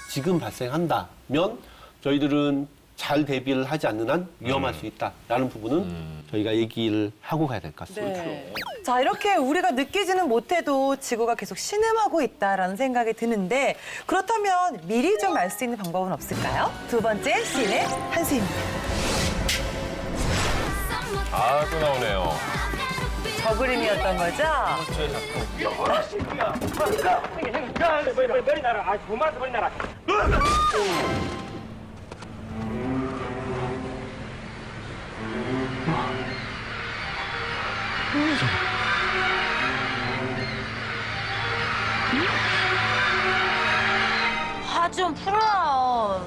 지금 발생한다면 저희들은 잘 대비를 하지 않는 한 위험할 수 있다라는 부분은 저희가 얘기를 하고 가야 될 것 같습니다. 네. 자, 이렇게 우리가 느끼지는 못해도 지구가 계속 신음하고 있다라는 생각이 드는데 그렇다면 미리 좀 알 수 있는 방법은 없을까요? 두 번째 시인의 한수입니다. 아, 또 나오네요. 저 그림이었던 거죠? 화 좀 풀어.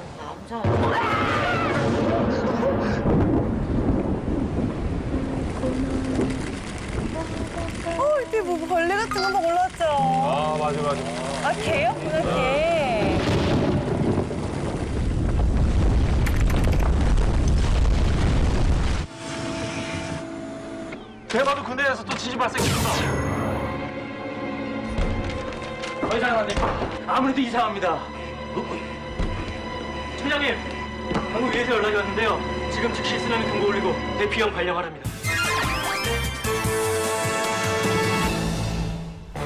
이때 뭐 벌레 같은 거 막 올라왔죠. 아, 맞아. 아, 개였구나, 개. 대마도 근대에서 또 지진 발생했습니다. 더 이상 안 됩니다. 아무래도 이상합니다. 팀장님, 방금 위에서 연락이 왔는데요. 지금 즉시 쓰나미 경보 올리고 대피형 발령하랍니다.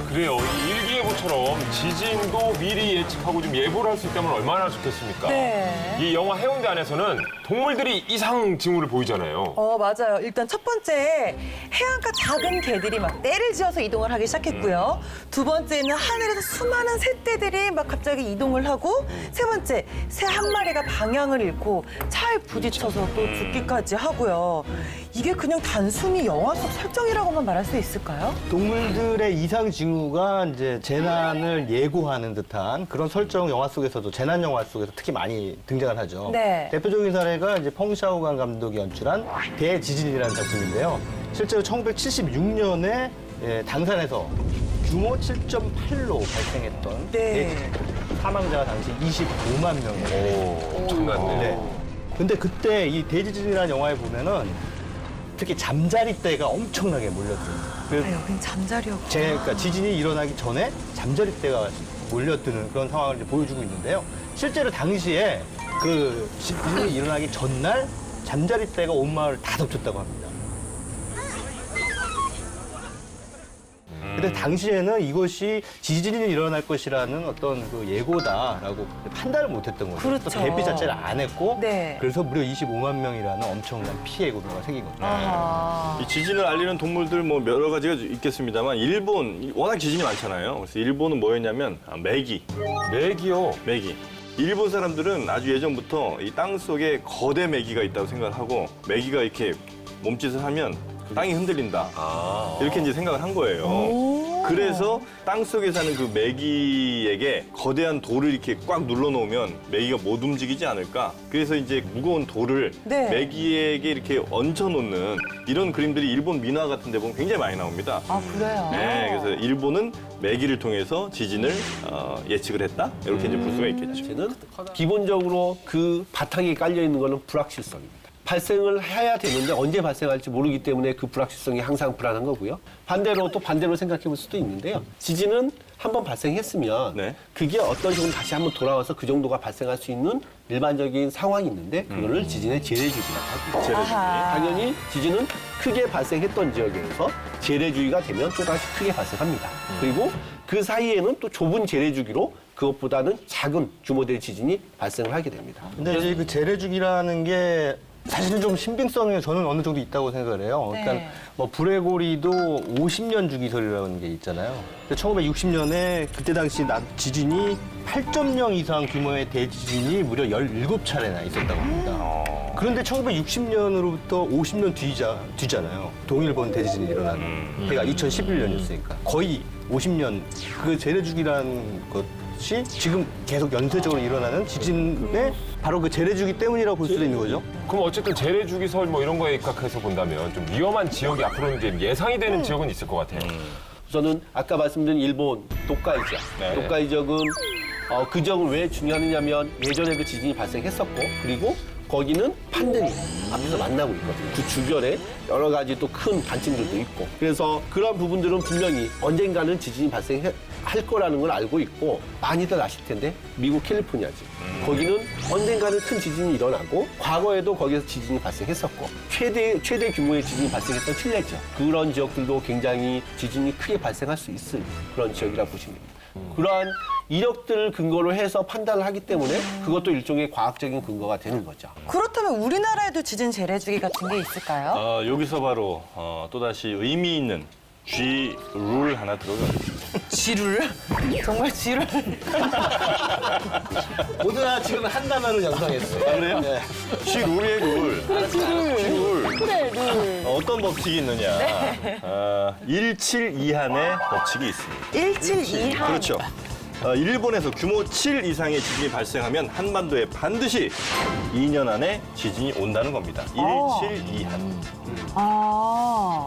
그래요. 이 일기예보처럼 지진도 미리 예측하고 좀 예보를 할 수 있다면 얼마나 좋겠습니까? 네. 이 영화 해운대 안에서는 동물들이 이상 징후를 보이잖아요. 맞아요. 일단 첫 번째, 해안가 작은 개들이 막 떼를 지어서 이동을 하기 시작했고요. 두 번째는 하늘에서 수많은 새떼들이 막 갑자기 이동을 하고, 세 번째, 새 한 마리가 방향을 잃고 차에 부딪혀서 또 죽기까지 하고요. 이게 그냥 단순히 영화 속 설정이라고만 말할 수 있을까요? 동물들의 이상 징후가 이제 재난을 예고하는 듯한 그런 설정 영화 속에서도 재난 영화 속에서 특히 많이 등장을 하죠. 네. 대표적인 사례가 이제 펑샤오관 감독이 연출한 대지진이라는 작품인데요. 실제로 1976년에 당산에서 규모 7.8로 발생했던 대지진. 사망자가 당시 25만 명이었어요. 엄청났네요. 네. 근데 그때 이 대지진이라는 영화에 보면은 특히 잠자리 떼가 엄청나게 몰려들어요. 여긴 잠자리였고. 그러니까 지진이 일어나기 전에 잠자리 떼가 몰려드는 그런 상황을 이제 보여주고 있는데요. 실제로 당시에 그 지진이 일어나기 전날 잠자리 떼가 온 마을을 다 덮쳤다고 합니다. 근데 당시에는 이것이 지진이 일어날 것이라는 어떤 그 예고다라고 판단을 못했던 거죠. 그렇죠. 또 대비 자체를 안 했고, 네. 그래서 무려 25만 명이라는 엄청난 피해 구조가 생긴 거죠. 아하. 이 지진을 알리는 동물들 뭐 여러 가지가 있겠습니다만 일본 워낙 지진이 많잖아요. 그래서 일본은 뭐였냐면 메기. 메기요? 메기. 일본 사람들은 아주 예전부터 이 땅 속에 거대 메기가 있다고 생각하고 메기가 이렇게 몸짓을 하면 땅이 흔들린다. 이렇게 이제 생각을 한 거예요. 그래서 땅 속에 사는 그 메기에게 거대한 돌을 이렇게 꽉 눌러놓으면 메기가 못 움직이지 않을까. 그래서 이제 무거운 돌을 네. 메기에게 이렇게 얹혀놓는 이런 그림들이 일본 민화 같은 데 보면 굉장히 많이 나옵니다. 아, 그래요? 네, 그래서 일본은 메기를 통해서 지진을 예측을 했다. 이렇게 이제 볼 수가 있겠죠. 저는 기본적으로 그 바탕에 깔려 있는 거는 불확실성입니다. 발생을 해야 되는데 언제 발생할지 모르기 때문에 그 불확실성이 항상 불안한 거고요. 반대로 또 반대로 생각해 볼 수도 있는데요. 지진은 한번 발생했으면 그게 어떤 식으로 다시 한번 돌아와서 그 정도가 발생할 수 있는 일반적인 상황이 있는데 그거를 지진의 재래주기라고 하죠. 재래주기. 당연히 지진은 크게 발생했던 지역에서 재래주기가 되면 또다시 크게 발생합니다. 그리고 그 사이에는 또 좁은 재래주기로 그것보다는 작은 규모의 지진이 발생을 하게 됩니다. 근데 이제 그 재래주기라는 게 사실은 좀 신빙성이 저는 어느 정도 있다고 생각을 해요. 네. 일단 뭐 브레고리도 50년 주기설이라는 게 있잖아요. 1960년에 그때 당시 지진이 8.0 이상 규모의 대지진이 무려 17차례나 있었다고 합니다. 그런데 1960년으로부터 50년 뒤잖아요. 동일본 대지진이 일어난 해가 2011년이었으니까 거의 50년 그 재래주기라는 것이 지금 계속 연쇄적으로 일어나는 지진의 바로 그 재래주기 때문이라고 볼 수도 있는 거죠. 그럼 어쨌든 재래주기설 뭐 이런 거에 입각해서 본다면 좀 위험한 지역이 앞으로는 이제 예상이 되는 지역은 있을 것 같아요. 우선은 아까 말씀드린 일본 도카이 지역. 네. 도카이 지역은 그 지역은 왜 중요하냐면 예전에도 지진이 발생했었고 그리고 거기는 판들이 앞에서 만나고 있거든요. 그 주변에 여러 가지 또 큰 단층들도 있고 그래서 그런 부분들은 분명히 언젠가는 지진이 발생할 거라는 걸 알고 있고 많이들 아실 텐데 미국 캘리포니아지. 거기는 언젠가는 큰 지진이 일어나고 과거에도 거기서 지진이 발생했었고 최대 규모의 지진이 발생했던 칠레 지역. 그런 지역들도 굉장히 지진이 크게 발생할 수 있을 그런 지역이라고 보시면 됩니다. 그러한 이력들을 근거로 해서 판단을 하기 때문에 그것도 일종의 과학적인 근거가 되는 거죠. 그렇다면 우리나라에도 지진 재래주기 같은 게 있을까요? 여기서 바로 또다시 의미 있는 G 룰 하나 들어가겠습니다. G룰? 정말 G룰? 모두 다 지금 한 단어로 연상했어요. 그래요? 네. G 룰의 룰. G 룰. 그래, 룰. 어떤 법칙이 있느냐? 네. 172한의 법칙이 있습니다. 172한. 그렇죠. 일본에서 규모 7 이상의 지진이 발생하면 한반도에 반드시 2년 안에 지진이 온다는 겁니다. 172한.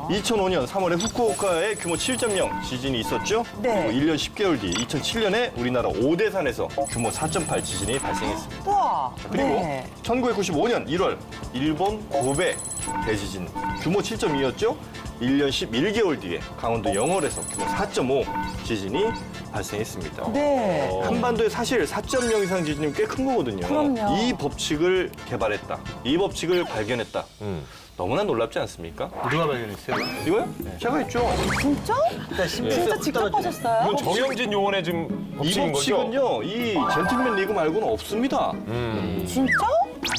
2005년 3월에 후쿠오카에 규모 7.0 지진이 있었죠? 네. 그리고 1년 10개월 뒤 2007년에 우리나라 오대산에서 규모 4.8 지진이 발생했습니다. 우와. 그리고 네. 1995년 1월 일본 고베 대지진 규모 7.2였죠? 1년 11개월 뒤에 강원도 영월에서 규모 4.5 지진이 발생했습니다. 네. 한반도에 사실 4.0 이상 지진이면 꽤 큰 거거든요. 그럼요. 이 법칙을 개발했다. 이 법칙을 발견했다. 너무나 놀랍지 않습니까? 누가 발견했어요? 이거요? 제가 했죠. 진짜? 진짜 직접 하셨어요? 이건 정영진 요원의 지금 이 법칙인 거죠? 법칙은요, 이 젠틀맨 리그 말고는 없습니다. 진짜?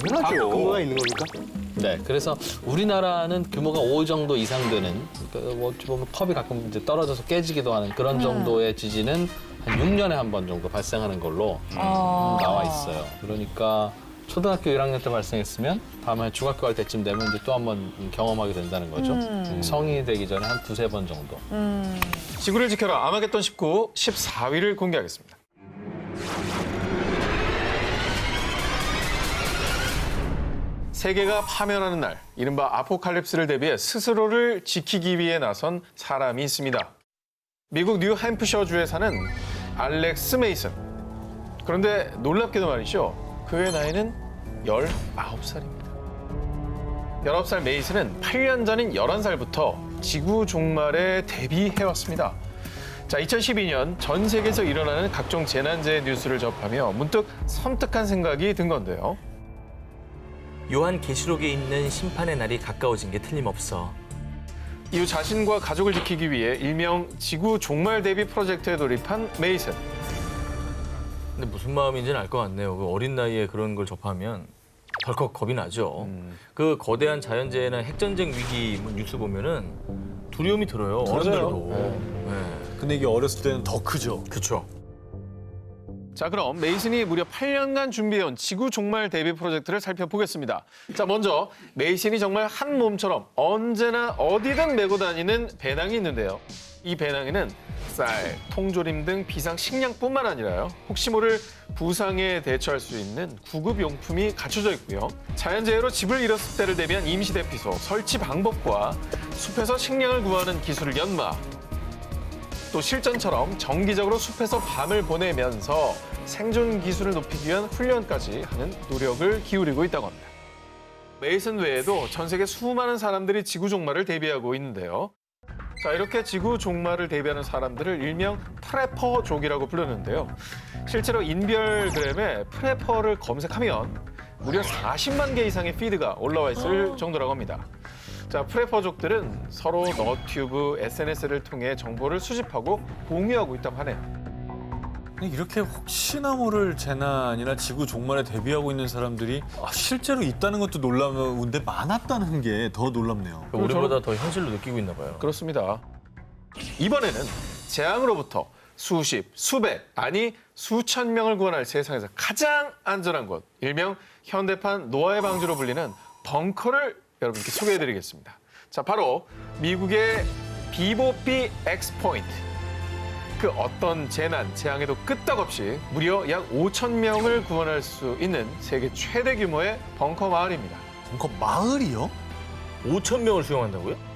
당연하죠. 근거가 있는 겁니까? 네, 그래서 우리나라는 규모가 5 정도 이상 되는, 뭐 어찌 보면 컵이 가끔 이제 떨어져서 깨지기도 하는 그런 정도의 지진은 한 6년에 한 번 정도 발생하는 걸로 나와 있어요. 그러니까 초등학교 1학년 때 발생했으면 다음에 중학교 갈 때쯤 되면 이제 또 한 번 경험하게 된다는 거죠. 성인이 되기 전에 한 2-3번 정도. 지구를 지켜라 아마겟돈 19 14위를 공개하겠습니다. 세계가 파멸하는 날, 이른바 아포칼립스를 대비해 스스로를 지키기 위해 나선 사람이 있습니다. 미국 뉴햄프셔주에 사는 알렉스 메이슨. 그런데 놀랍게도 말이죠. 그의 나이는 19살입니다. 19살 메이슨은 8년 전인 11살부터 지구 종말에 대비해왔습니다. 자, 2012년 전 세계에서 일어나는 각종 재난재해 뉴스를 접하며 문득 섬뜩한 생각이 든 건데요. 요한계시록에 있는 심판의 날이 가까워진 게 틀림없어. 이후 자신과 가족을 지키기 위해 일명 지구 종말 대비 프로젝트에 돌입한 메이슨. 근데 무슨 마음인지는 알 것 같네요. 그 어린 나이에 그런 걸 접하면 덜컥 겁이 나죠. 그 거대한 자연재해나 핵전쟁 위기 뉴스 보면은 두려움이 들어요. 어른들도. 네. 근데 이게 어렸을 때는 더 크죠. 그렇죠. 자, 그럼 메이슨이 무려 8년간 준비해온 지구 종말 대비 프로젝트를 살펴보겠습니다. 자, 먼저 메이슨이 정말 한 몸처럼 언제나 어디든 메고 다니는 배낭이 있는데요. 이 배낭에는 쌀, 통조림 등 비상 식량뿐만 아니라요. 혹시 모를 부상에 대처할 수 있는 구급용품이 갖춰져 있고요. 자연재해로 집을 잃었을 때를 대비한 임시 대피소, 설치 방법과 숲에서 식량을 구하는 기술을 연마. 또 실전처럼 정기적으로 숲에서 밤을 보내면서 생존 기술을 높이기 위한 훈련까지 하는 노력을 기울이고 있다고 합니다. 메이슨 외에도 전 세계 수많은 사람들이 지구 종말을 대비하고 있는데요. 자, 이렇게 지구 종말을 대비하는 사람들을 일명 프레퍼족이라고 부르는데요. 실제로 인별그램에 프레퍼를 검색하면 무려 40만 개 이상의 피드가 올라와 있을 정도라고 합니다. 자, 프레퍼족들은 서로 너튜브, SNS를 통해 정보를 수집하고 공유하고 있다고 하네요. 이렇게 혹시나 모를 재난이나 지구 종말에 대비하고 있는 사람들이 실제로 있다는 것도 놀라운데 많았다는 게 더 놀랍네요. 우리보다 더 현실로 느끼고 있나 봐요. 그렇습니다. 이번에는 재앙으로부터 수십, 수백, 아니 수천 명을 구원할 세상에서 가장 안전한 곳, 일명 현대판 노아의 방주로 불리는 벙커를 여러분께 소개해드리겠습니다. 자, 바로 미국의 비보피 엑스포인트. 그 어떤 재난, 재앙에도 끄떡없이 무려 약 5천 명을 구원할 수 있는 세계 최대 규모의 벙커 마을입니다. 벙커 마을이요? 5천 명을 수용한다고요?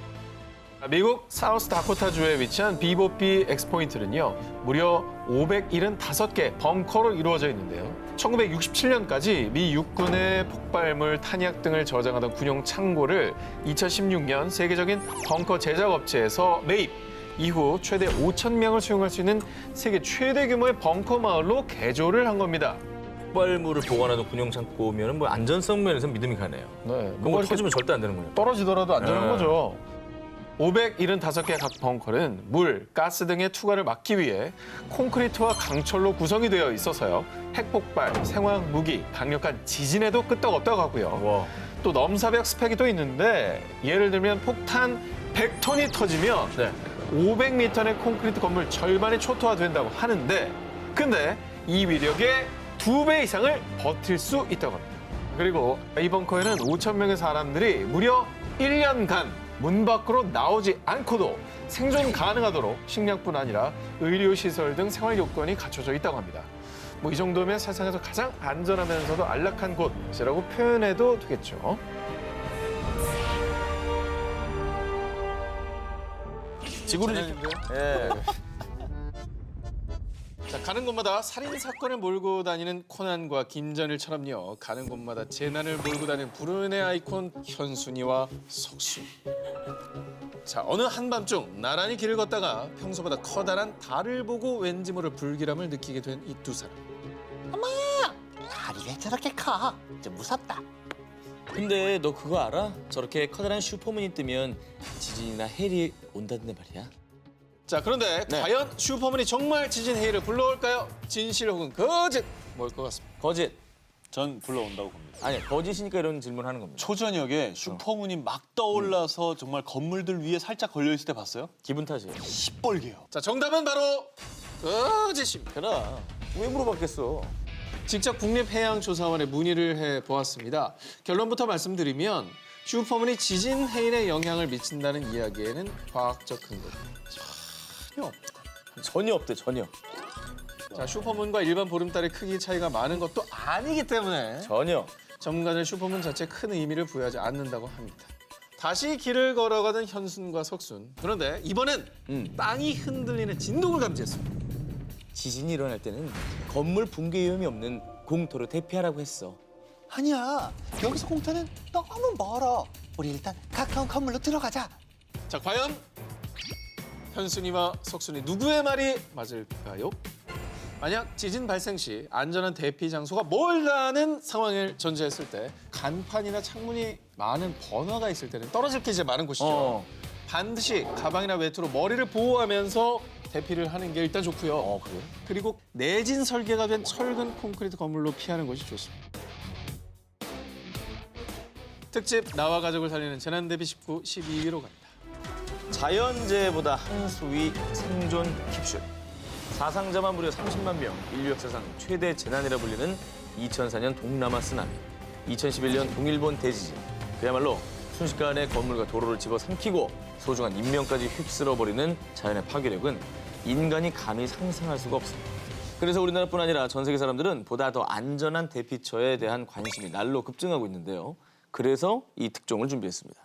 미국 사우스 다코타주에 위치한 비보피 엑스포인트는요, 무려 575개 벙커로 이루어져 있는데요. 1967년까지 미 육군의 폭발물, 탄약 등을 저장하던 군용 창고를 2016년 세계적인 벙커 제작 업체에서 매입, 이후 최대 5천 명을 수용할 수 있는 세계 최대 규모의 벙커 마을로 개조를 한 겁니다. 폭발물을 보관하는 군용 창고면 뭐 안전성 면에서 믿음이 가네요. 네, 그런 거 터지면 절대 안 되는 거예요. 떨어지더라도 안전한 네. 거죠. 575개 각 벙커는 물, 가스 등의 투과를 막기 위해 콘크리트와 강철로 구성이 되어 있어서요. 핵폭발, 생화학 무기, 강력한 지진에도 끄떡없다고 하고요. 또 넘사벽 스펙이 또 있는데 예를 들면 폭탄 100톤이 터지면 500m 내 콘크리트 건물 절반이 초토화된다고 하는데 근데 이 위력의 2배 이상을 버틸 수 있다고 합니다. 그리고 이 벙커에는 5천 명의 사람들이 무려 1년간 문 밖으로 나오지 않고도 생존 가능하도록 식량뿐 아니라 의료시설 등 생활 요건이 갖춰져 있다고 합니다. 뭐 이 정도면 세상에서 가장 안전하면서도 안락한 곳이라고 표현해도 되겠죠. 지구를 예. 자, 가는 곳마다 살인 사건을 몰고 다니는 코난과 김전일처럼요. 가는 곳마다 재난을 몰고 다니는 불운의 아이콘 현순이와 석순. 자, 어느 한밤중 나란히 길을 걷다가 평소보다 커다란 달을 보고 왠지 모를 불길함을 느끼게 된 이 두 사람. 엄마! 달이 왜 저렇게 커? 좀 무섭다. 근데 너 그거 알아? 저렇게 커다란 슈퍼문이 뜨면 지진이나 해일이 온다던데 말이야. 자, 그런데 과연 슈퍼문이 정말 지진 해일을 불러올까요? 진실 혹은 거짓? 뭘 것 같습니다. 거짓. 전 불러온다고 봅니다. 아니, 거짓이니까 이런 질문하는 겁니다. 초저녁에 슈퍼문이 막 떠올라서 정말 건물들 위에 살짝 걸려있을 때 봤어요? 기분 탓이에요. 시뻘개요. 자, 정답은 바로 거짓입니다. 그래. 왜 물어봤겠어? 직접 국립해양조사원에 문의를 해보았습니다. 결론부터 말씀드리면 슈퍼문이 지진 해일에 영향을 미친다는 이야기에는 과학적 근거가 전혀 없다. 전혀 없대, 전혀. 자, 슈퍼문과 일반 보름달의 크기 차이가 많은 것도 아니기 때문에 전혀. 전문가는 슈퍼문 자체에 큰 의미를 부여하지 않는다고 합니다. 다시 길을 걸어가던 현순과 석순. 그런데 이번엔 땅이 흔들리는 진동을 감지했습니다. 지진이 일어날 때는 건물 붕괴 위험이 없는 공터로 대피하라고 했어. 아니야. 여기서 공터는 너무 멀어. 우리 일단 가까운 건물로 들어가자. 자, 과연 현순이와 석순이 누구의 말이 맞을까요? 만약 지진 발생 시 안전한 대피 장소가 멀다는 상황을 전제했을 때 간판이나 창문이 많은 번화가 있을 때는 떨어질 게 이제 많은 곳이죠. 반드시 가방이나 외투로 머리를 보호하면서 대피를 하는 게 일단 좋고요. 그래요? 그리고 내진 설계가 된 철근 콘크리트 건물로 피하는 것이 좋습니다. 특집 나와 가족을 살리는 재난 대비 19, 12위로 갑니다. 자연재해보다 한 수위 생존 캡슐. 사상자만 무려 30만 명, 인류 역사상 최대 재난이라 불리는 2004년 동남아 쓰나미, 2011년 동일본 대지진. 그야말로 순식간에 건물과 도로를 집어삼키고 소중한 인명까지 휩쓸어버리는 자연의 파괴력은 인간이 감히 상상할 수가 없습니다. 그래서 우리나라뿐 아니라 전 세계 사람들은 보다 더 안전한 대피처에 대한 관심이 날로 급증하고 있는데요. 그래서 이 특종을 준비했습니다.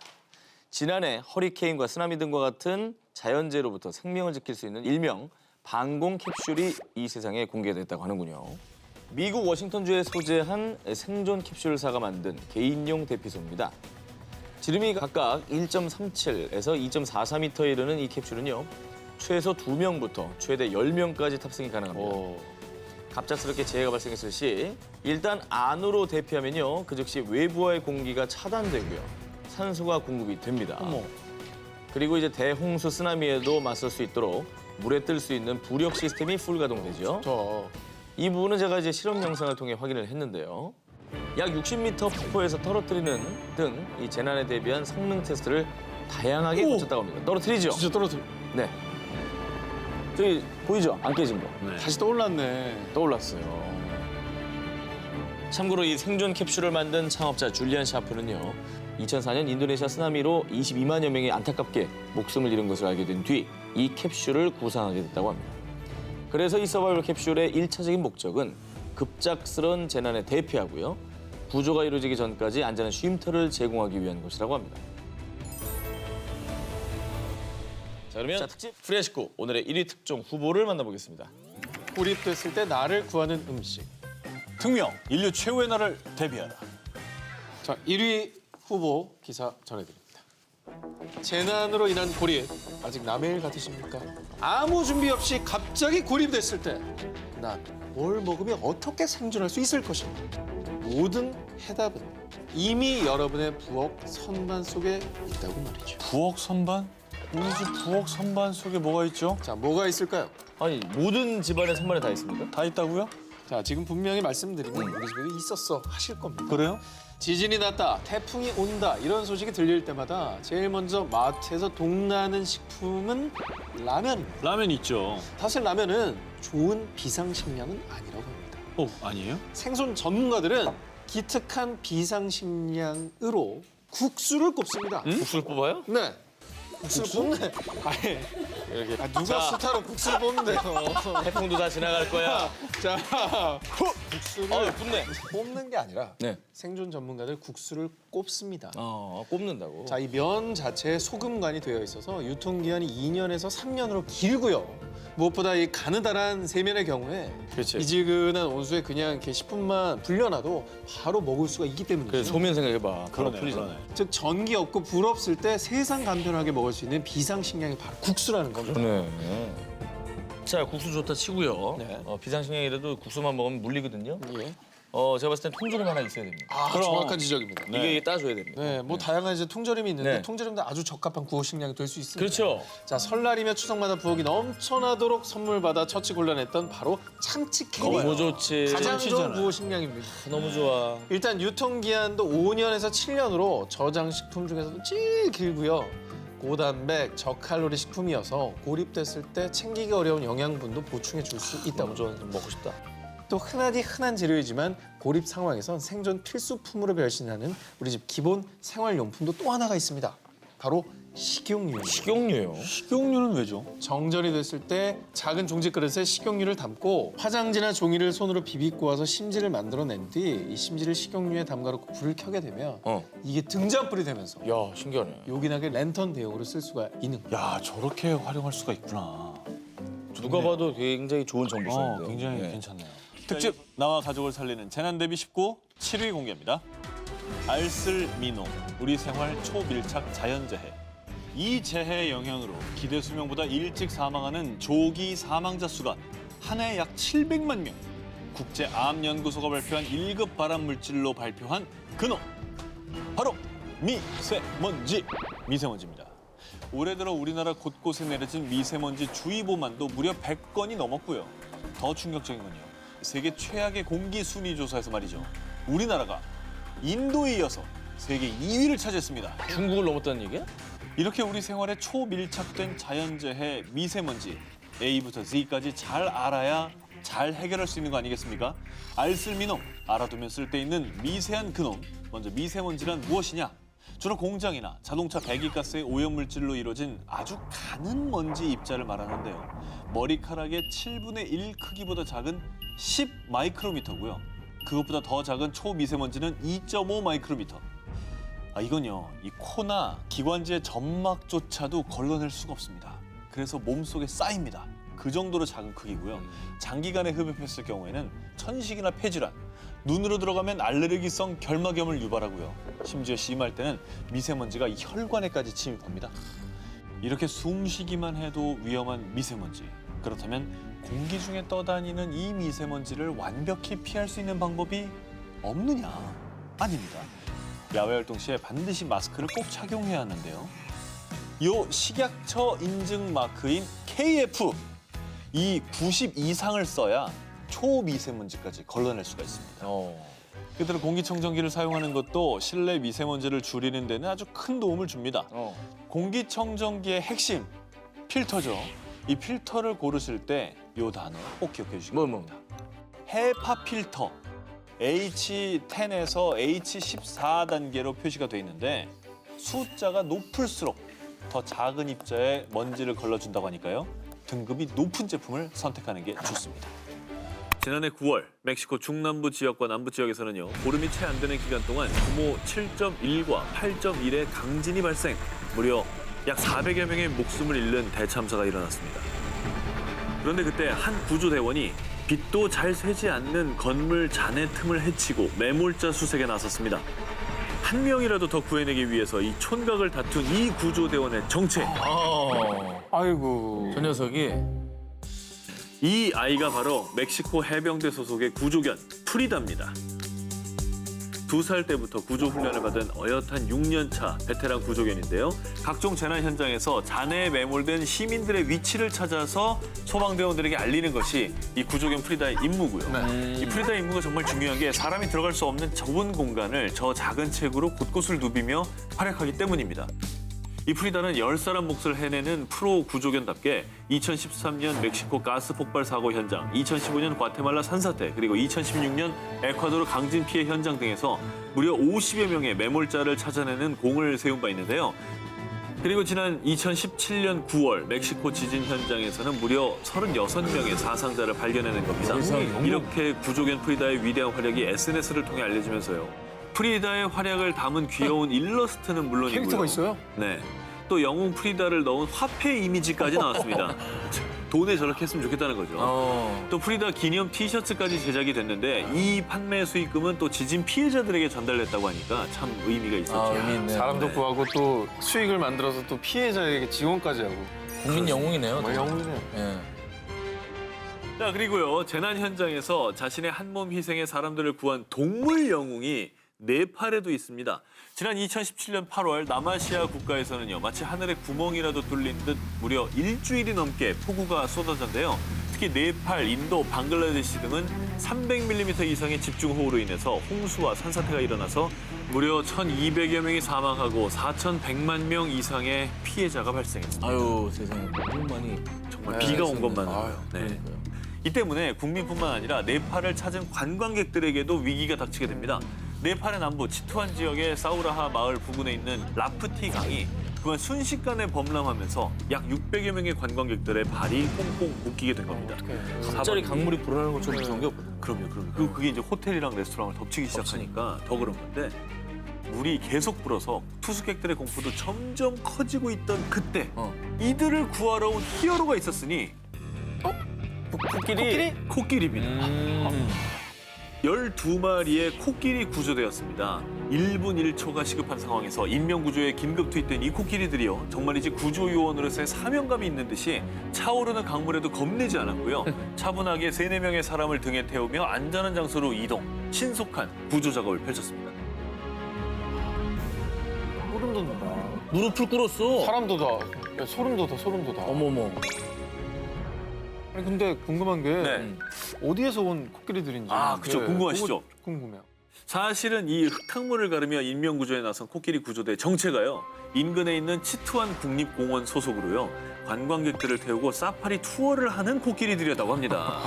지난해 허리케인과 쓰나미 등과 같은 자연재해로부터 생명을 지킬 수 있는 일명 방공 캡슐이 이 세상에 공개됐다고 하는군요. 미국 워싱턴주에 소재한 생존 캡슐사가 만든 개인용 대피소입니다. 지름이 각각 1.37에서 2.44m에 이르는 이 캡슐은요. 최소 2명부터 최대 10명까지 탑승이 가능합니다. 갑작스럽게 재해가 발생했을 시 일단 안으로 대피하면요. 그 즉시 외부와의 공기가 차단되고요. 산소가 공급이 됩니다. 그리고 이제 대홍수 쓰나미에도 맞설 수 있도록 물에 뜰 수 있는 부력 시스템이 풀 가동되죠. 이 부분은 제가 이제 실험 영상을 통해 확인을 했는데요. 약 60m 폭포에서 떨어뜨리는 등 이 재난에 대비한 성능 테스트를 다양하게 거쳤다고 합니다. 떨어뜨리죠? 진짜 떨어뜨려. 네. 저기 보이죠? 안 깨진 거. 다시 떠올랐네. 떠올랐어요. 참고로 이 생존 캡슐을 만든 창업자 줄리안 샤프는요. 2004년 인도네시아 쓰나미로 22만여 명이 안타깝게 목숨을 잃은 것을 알게 된 뒤 이 캡슐을 구상하게 됐다고 합니다. 그래서 이 서바이벌 캡슐의 1차적인 목적은 급작스러운 재난에 대피하고요. 구조가 이루어지기 전까지 안전한 쉼터를 제공하기 위한 것이라고 합니다. 자, 그러면 특집 프레시코 오늘의 1위 특종 후보를 만나보겠습니다. 고립됐을 때 나를 구하는 음식. 특명 인류 최후의 날을 대비하라. 자, 1위 후보 기사 전해드립니다. 재난으로 인한 고립, 아직 남의 일 같으십니까? 아무 준비 없이 갑자기 고립됐을 때 난 뭘 먹으면 어떻게 생존할 수 있을 것인가? 모든 해답은 이미 여러분의 부엌 선반 속에 있다고 말이죠. 부엌 선반? 우리 집 부엌 선반 속에 뭐가 있죠? 자, 뭐가 있을까요? 아니, 모든 집안의 선반에 다 있습니까? 다 있다고요? 자, 지금 분명히 말씀드리면 우리 집에 있었어 하실 겁니다. 그래요? 지진이 났다, 태풍이 온다 이런 소식이 들릴 때마다 제일 먼저 마트에서 동나는 식품은 라면입니다. 라면 있죠. 사실 라면은 좋은 비상식량은 아니라고 합니다. 아니에요? 생존 전문가들은 기특한 비상식량으로 국수를 꼽습니다. 국수를 뽑아요? 네. 국수를 뽑네. 아니, 이렇게. 누가 자, 수타로 국수를 뽑는데요. 태풍도 다 지나갈 거야. 자, 국수를 굽네. 뽑는 게 아니라 네. 생존 전문가들 국수를 꼽습니다. 꼽는다고. 자, 이 면 자체에 소금간이 되어 있어서 유통기한이 2년에서 3년으로 길고요. 무엇보다 이 가느다란 세면의 경우에 그렇지. 미지근한 온수에 그냥 이렇게 10분만 불려놔도 바로 먹을 수가 있기 때문이죠. 그래, 소면 생각해봐. 그러네. 즉 전기 없고 불 없을 때 세상 간편하게 먹을 수 있는 비상식량이 바로 국수라는 거죠. 그러네. 자, 국수 좋다 치고요. 네. 비상식량이라도 국수만 먹으면 물리거든요. 예. 제가 봤을 땐 통조림 하나 있어야 됩니다. 그럼. 정확한 지적입니다. 이게 따줘야 됩니다. 네, 뭐 다양한 이제 통조림이 있는데 네. 통조림도 아주 적합한 구호 식량이 될 수 있습니다. 그렇죠. 자, 설날이며 추석마다 부엌이 넘쳐나도록 선물 받아 처치 곤란했던 바로 참치 캐리. 너무 좋지. 가장 좋은 참치잖아요. 구호 식량입니다. 너무 좋아. 일단 유통기한도 5년에서 7년으로 저장식품 중에서도 제일 길고요. 고단백, 저칼로리 식품이어서 고립됐을 때 챙기기 어려운 영양분도 보충해 줄 수 있다고. 좋아. 먹고 싶다. 또 흔한 재료이지만 고립 상황에선 생존 필수품으로 변신하는 우리 집 기본 생활용품도 또 하나가 있습니다. 바로 식용유입니다. 식용유요? 식용유는 왜죠? 정전이 됐을 때 작은 종지 그릇에 식용유를 담고 화장지나 종이를 손으로 비비 꼬아서 심지를 만들어낸 뒤 이 심지를 식용유에 담가놓고 불을 켜게 되면 이게 등잔불이 되면서 야, 신기하네. 요긴하게 랜턴 대용으로 쓸 수가 있는 거예요. 야, 저렇게 활용할 수가 있구나. 누가 봐도 굉장히 좋은 정보인데요. 굉장히 괜찮네요. 특집 나와 가족을 살리는 재난 대비 19 7위 공개입니다. 알쓸미노 우리 생활 초밀착 자연재해. 이 재해의 영향으로 기대 수명보다 일찍 사망하는 조기 사망자 수가 한 해에 약 700만 명. 국제암연구소가 발표한 1급 발암 물질로 발표한 그놈 바로 미세먼지. 미세먼지입니다. 올해 들어 우리나라 곳곳에 내려진 미세먼지 주의보만도 무려 100건이 넘었고요. 더 충격적인 건요. 세계 최악의 공기 순위 조사에서 말이죠. 우리나라가 인도에 이어서 세계 2위를 차지했습니다. 중국을 넘었다는 얘기야? 이렇게 우리 생활에 초밀착된 자연재해 미세먼지 A부터 Z까지 잘 알아야 잘 해결할 수 있는 거 아니겠습니까? 알쓸미놈, 알아두면 쓸데있는 미세한 그놈. 먼저 미세먼지란 무엇이냐? 주로 공장이나 자동차 배기가스의 오염물질로 이루어진 아주 가는 먼지 입자를 말하는데요. 머리카락의 7분의 1 크기보다 작은 10 마이크로미터고요. 그것보다 더 작은 초미세먼지는 2.5 마이크로미터. 이건요, 이 코나 기관지의 점막조차도 걸러낼 수가 없습니다. 그래서 몸속에 쌓입니다. 그 정도로 작은 크기고요. 장기간에 흡입했을 경우에는 천식이나 폐질환, 눈으로 들어가면 알레르기성 결막염을 유발하고요. 심지어 심할 때는 미세먼지가 혈관에까지 침입합니다. 이렇게 숨쉬기만 해도 위험한 미세먼지. 그렇다면 공기 중에 떠다니는 이 미세먼지를 완벽히 피할 수 있는 방법이 없느냐? 아닙니다. 야외 활동 시에 반드시 마스크를 꼭 착용해야 하는데요. 요 식약처 인증 마크인 KF 이 90 이상을 써야 초미세먼지까지 걸러낼 수가 있습니다. 그대로 공기청정기를 사용하는 것도 실내 미세먼지를 줄이는 데는 아주 큰 도움을 줍니다. 공기청정기의 핵심 필터죠. 이 필터를 고르실 때 요 단어 꼭 기억해 주시기 바랍니다. 헤파 필터 H10에서 H14 단계로 표시가 돼 있는데 숫자가 높을수록 더 작은 입자에 먼지를 걸러준다고 하니까요. 등급이 높은 제품을 선택하는 게 좋습니다. 지난해 9월 멕시코 중남부 지역과 남부 지역에서는요. 보름이 채 안 되는 기간 동안 규모 7.1과 8.1의 강진이 발생. 무려 약 400여 명의 목숨을 잃는 대참사가 일어났습니다. 그런데 그때 한 구조대원이 빛도 잘 쐬지 않는 건물 잔해 틈을 헤치고 매몰자 수색에 나섰습니다. 한 명이라도 더 구해내기 위해서 이 촌각을 다툰 이 구조대원의 정체. 아이고. 저 녀석이 이 아이가 바로 멕시코 해병대 소속의 구조견 프리다입니다. 2살 때부터 구조 훈련을 받은 어엿한 6년차 베테랑 구조견인데요. 각종 재난 현장에서 잔해에 매몰된 시민들의 위치를 찾아서 소방대원들에게 알리는 것이 이 구조견 프리다의 임무고요. 이 프리다의 임무가 정말 중요한 게 사람이 들어갈 수 없는 좁은 공간을 저 작은 체구로 곳곳을 누비며 활약하기 때문입니다. 이 프리다는 10사람 몫을 해내는 프로 구조견답게 2013년 멕시코 가스 폭발 사고 현장, 2015년 과테말라 산사태, 그리고 2016년 에콰도르 강진 피해 현장 등에서 무려 50여 명의 매몰자를 찾아내는 공을 세운 바 있는데요. 그리고 지난 2017년 9월 멕시코 지진 현장에서는 무려 36명의 사상자를 발견해낸 겁니다. 이렇게 구조견 프리다의 위대한 활약이 SNS를 통해 알려지면서요. 프리다의 활약을 담은 귀여운 일러스트는 물론이고요. 캐릭터가 있어요? 네. 또 영웅 프리다를 넣은 화폐 이미지까지 나왔습니다. 돈에 저렇게 했으면 좋겠다는 거죠. 또 프리다 기념 티셔츠까지 제작이 됐는데 이 판매 수익금은 또 지진 피해자들에게 전달됐다고 하니까 참 의미가 있었죠. 의미 있네. 사람도 구하고 또 수익을 만들어서 또 피해자에게 지원까지 하고. 국민 영웅이네요. 영웅이네요. 예. 자, 그리고요. 재난 현장에서 자신의 한몸 희생에 사람들을 구한 동물 영웅이 네팔에도 있습니다. 지난 2017년 8월 남아시아 국가에서는요. 마치 하늘에 구멍이라도 뚫린 듯 무려 일주일이 넘게 폭우가 쏟아졌는데요. 특히 네팔, 인도, 방글라데시 등은 300mm 이상의 집중호우로 인해서 홍수와 산사태가 일어나서 무려 1,200여 명이 사망하고 4,100만 명 이상의 피해자가 발생했습니다. 아유, 세상에 너무 많이 정말 비가 온 것만. 네. 이 때문에 국민뿐만 아니라 네팔을 찾은 관광객들에게도 위기가 닥치게 됩니다. 네팔의 남부 치투안 지역의 사우라하 마을 부근에 있는 라프티 강이 그간 순식간에 범람하면서 약 600여 명의 관광객들의 발이 꽁꽁 묶이게 된 겁니다. 갑자기 강물이 불어나는 것처럼 무서운 게 없거든요. 그럼요. 그리고 그게 이제 호텔이랑 레스토랑을 덮치기 시작하니까 더 그런 건데 물이 계속 불어서 투숙객들의 공포도 점점 커지고 있던 그때 이들을 구하러 온 히어로가 있었으니 코끼리입니다. 12마리의 코끼리 구조되었습니다. 1분 1초가 시급한 상황에서 인명구조에 긴급 투입된 이 코끼리들이요. 정말이지 구조요원으로서의 사명감이 있는 듯이 차오르는 강물에도 겁내지 않았고요. 차분하게 3-4명의 사람을 등에 태우며 안전한 장소로 이동, 신속한 구조 작업을 펼쳤습니다. 소름 돋는다. 무릎을 꿇었어. 사람 돋아. 야, 소름 돋아, 소름 돋아. 어머머. 아니 근데 궁금한 게 어디에서 온 코끼리들인지. 아, 그쵸. 궁금하시죠? 궁금해요. 사실은 이 흙탕물을 가르며 인명구조에 나선 코끼리 구조대 정체가요. 인근에 있는 치투안 국립공원 소속으로요. 관광객들을 태우고 사파리 투어를 하는 코끼리들이었다고 합니다.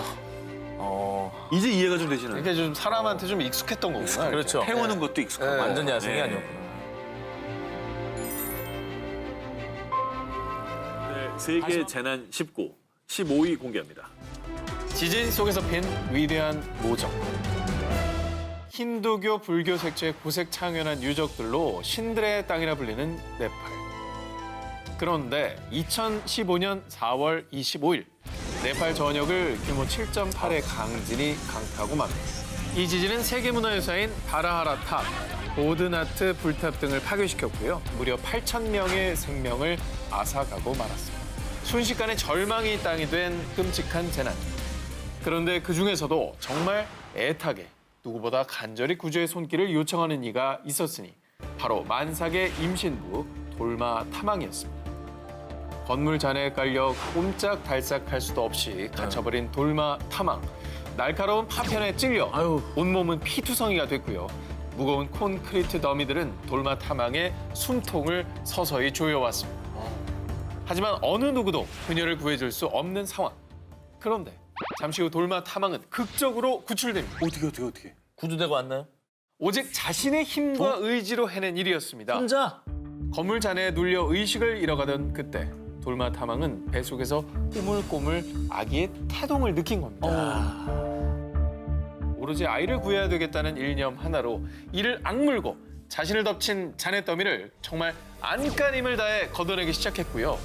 이제 이해가 좀 되시나요? 이게 좀 사람한테 좀 익숙했던 거구나. 그렇죠. 태우는 것도 익숙하고. 완전 야생이 아니었구나. 네, 세계 재난 19, 15위 공개합니다. 지진 속에서 핀 위대한 모적. 힌두교, 불교 색채의 고색 창연한 유적들로 신들의 땅이라 불리는 네팔. 그런데 2015년 4월 25일 네팔 전역을 규모 7.8의 강진이 강타하고 맙니다. 이 지진은 세계문화유산인 바라하라 탑, 보드나트 불탑 등을 파괴시켰고요. 무려 8,000명의 생명을 앗아가고 말았습니다. 순식간에 절망이 땅이 된 끔찍한 재난. 그런데 그중에서도 정말 애타게 누구보다 간절히 구조의 손길을 요청하는 이가 있었으니 바로 만삭의 임신부 돌마 타망이었습니다. 건물 잔해에 깔려 꼼짝달싹할 수도 없이 갇혀버린 돌마 탐항. 날카로운 파편에 찔려 온몸은 피투성이가 됐고요. 무거운 콘크리트 더미들은 돌마 탐항의 숨통을 서서히 조여왔습니다. 하지만 어느 누구도 그녀를 구해줄 수 없는 상황. 그런데 잠시 후 돌마 탐항은 극적으로 구출됩니다. 어떻게? 구조대가 왔나요? 오직 자신의 힘과 의지로 해낸 일이었습니다. 혼자? 건물 잔해에 눌려 의식을 잃어가던 그때 돌마 탐항은 뱃속에서 꼬물꼬물 아기의 태동을 느낀 겁니다. 오로지 아이를 구해야 되겠다는 일념 하나로 이를 악물고 자신을 덮친 잔해 더미를 정말 안간힘을 다해 걷어내기 시작했고요.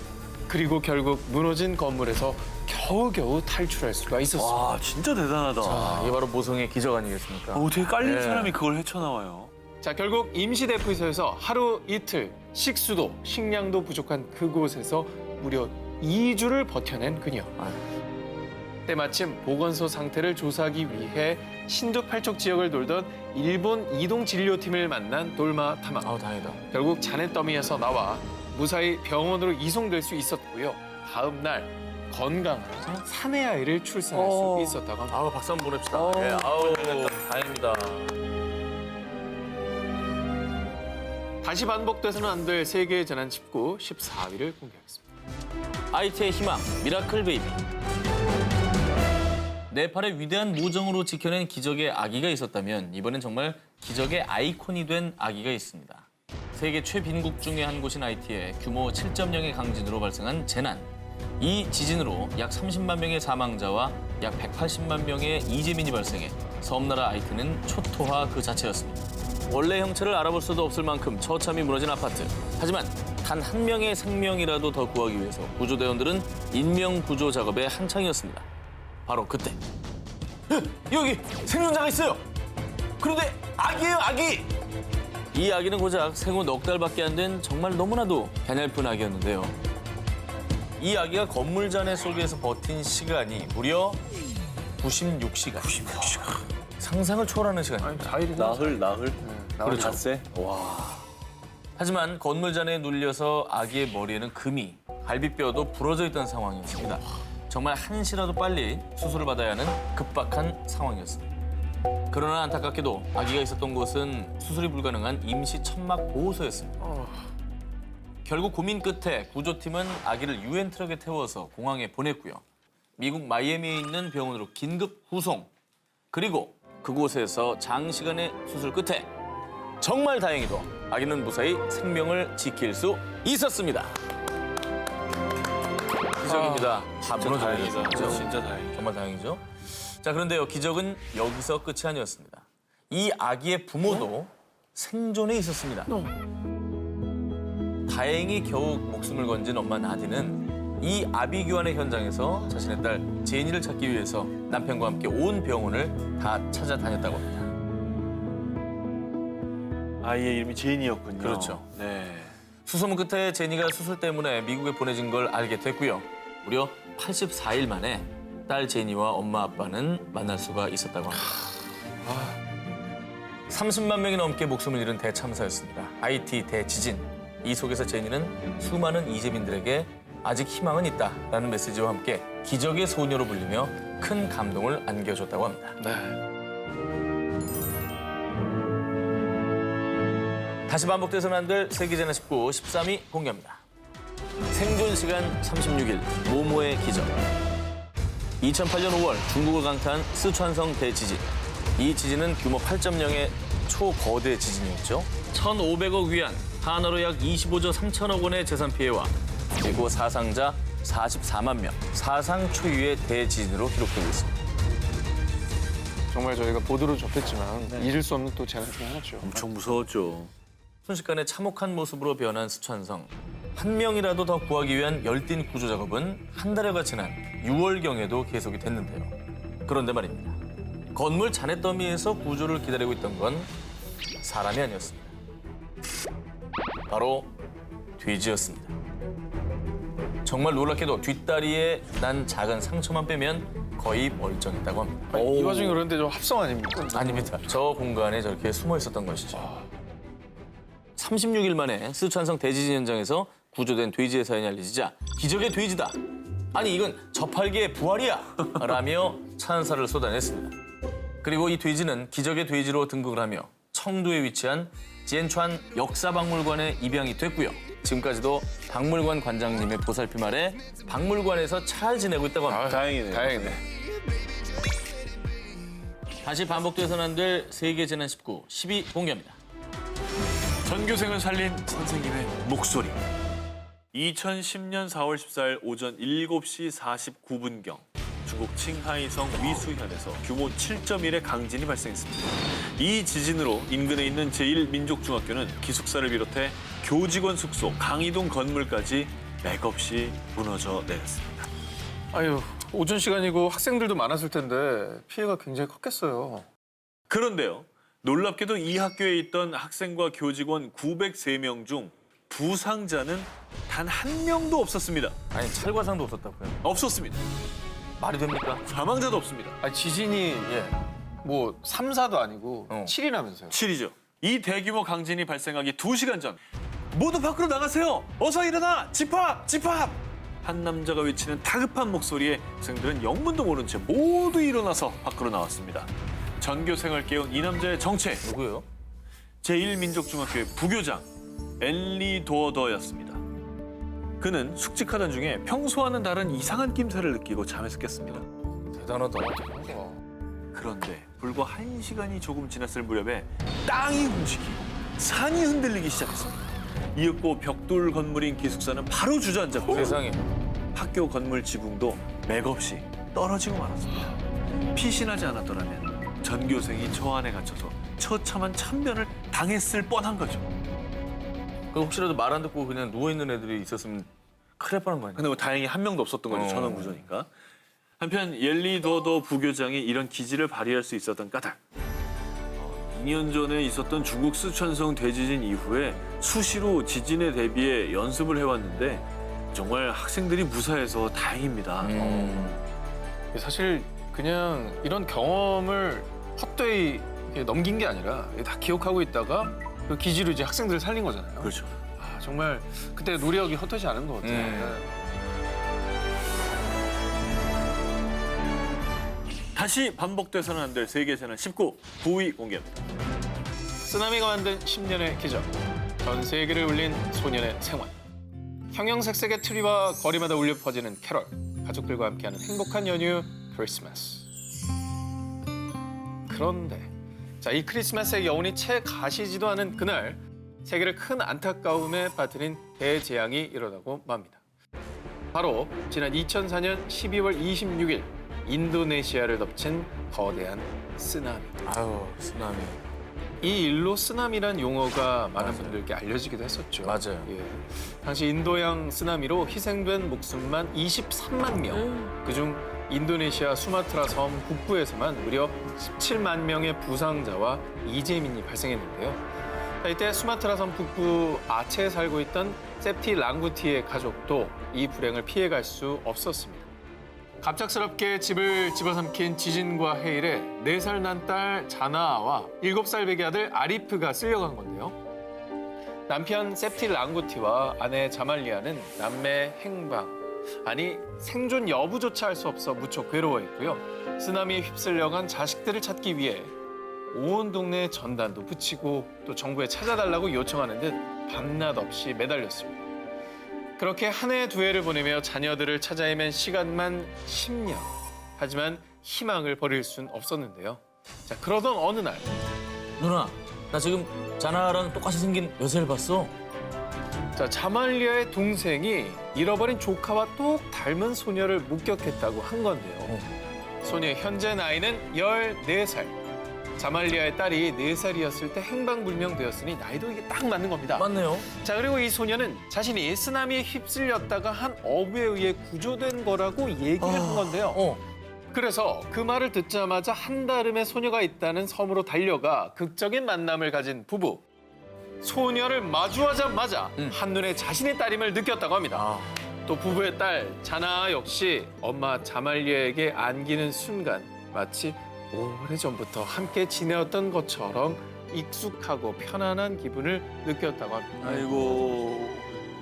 그리고 결국 무너진 건물에서 겨우겨우 탈출할 수가 있었습니다. 와, 진짜 대단하다. 자, 이게 바로 모성의 기적 아니겠습니까? 어떻게 깔린 네. 사람이 그걸 헤쳐나와요? 자, 결국 임시대피소에서 하루 이틀 식수도 식량도 부족한 그곳에서 무려 2주를 버텨낸 그녀. 때마침 보건소 상태를 조사하기 위해 신두팔척 지역을 돌던 일본 이동진료팀을 만난 돌마 탐항. 다행이다. 결국 잔해더미에서 나와 무사히 병원으로 이송될 수 있었고요. 다음 날 건강한 사내 아이를 출산할 수 있었다고 합니다. 박수 한번 보냅시다. 예, 다행입니다. 다시 반복돼서는 안 될 세계의 재난 19, 14위를 공개하겠습니다. IT의 희망, 미라클 베이비. 네팔의 위대한 모정으로 지켜낸 기적의 아기가 있었다면 이번엔 정말 기적의 아이콘이 된 아기가 있습니다. 세계 최빈국 중의 한 곳인 IT에 규모 7.0의 강진으로 발생한 재난. 이 지진으로 약 30만 명의 사망자와 약 180만 명의 이재민이 발생해 섬나라 IT는 초토화 그 자체였습니다. 원래 형체를 알아볼 수도 없을 만큼 처참히 무너진 아파트. 하지만 단 한 명의 생명이라도 더 구하기 위해서 구조대원들은 인명 구조 작업에 한창이었습니다. 바로 그때 여기 생존자가 있어요. 그런데 아기예요, 아기. 이 아기는 고작 생후 넉 달밖에 안 된 정말 너무나도 가냘픈 아기였는데요. 이 아기가 건물 잔해 속에서 버틴 시간이 무려 96시간. 96시간. 상상을 초월하는 시간입니다. 나흘. 그렇죠. 닷새? 하지만 건물 잔해에 눌려서 아기의 머리에는 금이, 갈비뼈도 부러져 있던 상황이었습니다. 정말 한시라도 빨리 수술을 받아야 하는 급박한 상황이었습니다. 그러나 안타깝게도 아기가 있었던 곳은 수술이 불가능한 임시 천막 보호소였습니다. 결국 고민 끝에 구조팀은 아기를 유엔 트럭에 태워서 공항에 보냈고요. 미국 마이애미에 있는 병원으로 긴급 후송. 그리고 그곳에서 장시간의 수술 끝에 정말 다행히도 아기는 무사히 생명을 지킬 수 있었습니다. 기적입니다. 다 무너져요. 진짜 다행이다. 정말 다행이죠. 자, 그런데요, 기적은 여기서 끝이 아니었습니다. 이 아기의 부모도 생존에 있었습니다. 다행히 겨우 목숨을 건진 엄마 나디는 이 아비 교환의 현장에서 자신의 딸 제니를 찾기 위해서 남편과 함께 온 병원을 다 찾아다녔다고 합니다. 아이의 이름이 제인이었군요. 그렇죠. 네. 수소문 끝에 제니가 수술 때문에 미국에 보내진 걸 알게 됐고요. 무려 84일 만에 딸 제니와 엄마 아빠는 만날 수가 있었다고 합니다. 30만 명이 넘게 목숨을 잃은 대참사였습니다. IT 대지진. 이 속에서 제니는 수많은 이재민들에게 아직 희망은 있다라는 메시지와 함께 기적의 소녀로 불리며 큰 감동을 안겨줬다고 합니다. 다시 반복돼서는 안 될 세계재난 19, 13위 공개합니다. 생존 시간 36일, 모모의 기적. 2008년 5월 중국을 강타한 스촨성 대지진. 이 지진은 규모 8.0의 초거대 지진이었죠. 1,500억 위안, 한화로 약 25조 3천억 원의 재산 피해와 그리고 사상자 44만 명, 사상 초유의 대지진으로 기록되고 있습니다. 정말 저희가 보도로 접했지만 잊을 수 없는 또 재난 중에 하나죠. 엄청 무서웠죠. 순식간에 참혹한 모습으로 변한 스촨성. 한 명이라도 더 구하기 위한 열띤 구조 작업은 한 달여가 지난 6월경에도 계속이 됐는데요. 그런데 말입니다. 건물 잔해 더미에서 구조를 기다리고 있던 건 사람이 아니었습니다. 바로 돼지였습니다. 정말 놀랍게도 뒷다리에 난 작은 상처만 빼면 거의 멀쩡했다고 합니다. 이 와중에 그런데 좀 합성 아닙니까? 아닙니다. 저 공간에 저렇게 숨어 있었던 것이죠. 36일 만에 스촨성 대지진 현장에서 구조된 돼지의 사연이 알려지자 기적의 돼지다. 아니 이건 저팔계의 부활이야. 라며 찬사를 쏟아냈습니다. 그리고 이 돼지는 기적의 돼지로 등극을 하며 청두에 위치한 지엔촨 역사박물관에 입양이 됐고요. 지금까지도 박물관 관장님의 보살핌 아래 박물관에서 잘 지내고 있다고 합니다. 다행이네요. 다행이네. 다시 반복돼서는 안 될 세계재난 19, 10위 공개합니다. 전교생을 살린 선생님의 목소리. 2010년 4월 14일 오전 7시 49분경 중국 칭하이성 위수현에서 규모 7.1의 강진이 발생했습니다. 이 지진으로 인근에 있는 제1민족중학교는 기숙사를 비롯해 교직원 숙소, 강의동 건물까지 맥없이 무너져 내렸습니다. 아유, 오전 시간이고 학생들도 많았을 텐데 피해가 굉장히 컸겠어요. 그런데요, 놀랍게도 이 학교에 있던 학생과 교직원 903명 중 부상자는 단 한 명도 없었습니다. 아니 찰과상도 없었다고요? 없었습니다. 말이 됩니까? 사망자도 없습니다. 아니, 지진이 뭐 3, 4도 아니고 7이라면서요. 7이죠. 이 대규모 강진이 발생하기 2시간 전 모두 밖으로 나가세요. 어서 일어나. 집합! 집합! 한 남자가 외치는 다급한 목소리에 학생들은 영문도 모른 채 모두 일어나서 밖으로 나왔습니다. 전교생을 깨운 이 남자의 정체. 누구예요? 제1민족중학교의 부교장 엘리 도어더였습니다. 그는 숙직하던 중에 평소와는 다른 이상한 낌새를 느끼고 잠에서 깼습니다. 대단하다. 그런데 불과 1시간이 조금 지났을 무렵에 땅이 움직이고 산이 흔들리기 시작했습니다. 이윽고 벽돌 건물인 기숙사는 바로 주저앉았고 세상에. 학교 건물 지붕도 맥없이 떨어지고 말았습니다. 피신하지 않았더라면 전교생이 저 안에 갇혀서 처참한 참변을 당했을 뻔한 거죠. 그 혹시라도 말 안 듣고 그냥 누워있는 애들이 있었으면 큰일 날 뻔한 거 아니에요? 근데 뭐 다행히 한 명도 없었던 거죠. 전원 구조니까. 한편 옐리 도더 부교장이 이런 기지를 발휘할 수 있었던 까닭. 2년 전에 있었던 중국 쓰촨성 대지진 이후에 수시로 지진에 대비해 연습을 해왔는데 정말 학생들이 무사해서 다행입니다. 사실 그냥 이런 경험을 헛되이 이렇게 넘긴 게 아니라 다 기억하고 있다가 그 기지로 이제 학생들을 살린 거잖아요. 그렇죠. 아, 정말 그때 노력이 헛되지 않은 것 같아요. 다시 반복돼서는 안 될 세계재난 19, 9위 공개합니다. 쓰나미가 만든 10년의 기적. 전 세계를 울린 소년의 생활. 형형색색의 트리와 거리마다 울려 퍼지는 캐럴. 가족들과 함께하는 행복한 연휴 크리스마스. 그런데 이 크리스마스의 여운이 채 가시지도 않은 그날 세계를 큰 안타까움에 빠뜨린 대재앙이 일어나고 맙니다. 바로 지난 2004년 12월 26일 인도네시아를 덮친 거대한 쓰나미. 아유, 쓰나미. 이 일로 쓰나미란 용어가 많은 분들께 알려지기도 했었죠. 맞아요. 예. 당시 인도양 쓰나미로 희생된 목숨만 23만 명. 그중 인도네시아 수마트라 섬 북부에서만 무려 17만 명의 부상자와 이재민이 발생했는데요. 이때 수마트라 섬 북부 아체에 살고 있던 세프티 랑구티의 가족도 이 불행을 피해갈 수 없었습니다. 갑작스럽게 집을 집어삼킨 지진과 해일에 4살 난 딸 자나아와 7살 배기 아들 아리프가 쓸려간 건데요. 남편 세프티 랑구티와 아내 자말리아는 남매 행방, 아니 생존 여부조차 알 수 없어 무척 괴로워했고요. 쓰나미에 휩쓸려간 자식들을 찾기 위해 온 동네에 전단도 붙이고 또 정부에 찾아달라고 요청하는 듯 밤낮 없이 매달렸습니다. 그렇게 한 해 두 해를 보내며 자녀들을 찾아 헤맨 시간만 10년. 하지만 희망을 버릴 순 없었는데요. 자, 그러던 어느 날. 누나, 나 지금 자나랑 똑같이 생긴 여자를 봤어. 자, 자말리아의 동생이 잃어버린 조카와 똑 닮은 소녀를 목격했다고 한 건데요. 소녀의 현재 나이는 14살. 자말리아의 딸이 4살이었을 때 행방불명되었으니 나이도 이게 딱 맞는 겁니다. 맞네요. 자, 그리고 이 소녀는 자신이 쓰나미에 휩쓸렸다가 한 어부에 의해 구조된 거라고 얘기를 한 건데요. 그래서 그 말을 듣자마자 한달음에 소녀가 있다는 섬으로 달려가 극적인 만남을 가진 부부. 소녀를 마주하자마자 한눈에 자신의 딸임을 느꼈다고 합니다. 또 부부의 딸 자나 역시 엄마 자말리아에게 안기는 순간 마치 오래전부터 함께 지내었던 것처럼 익숙하고 편안한 기분을 느꼈다고 합니다. 아이고.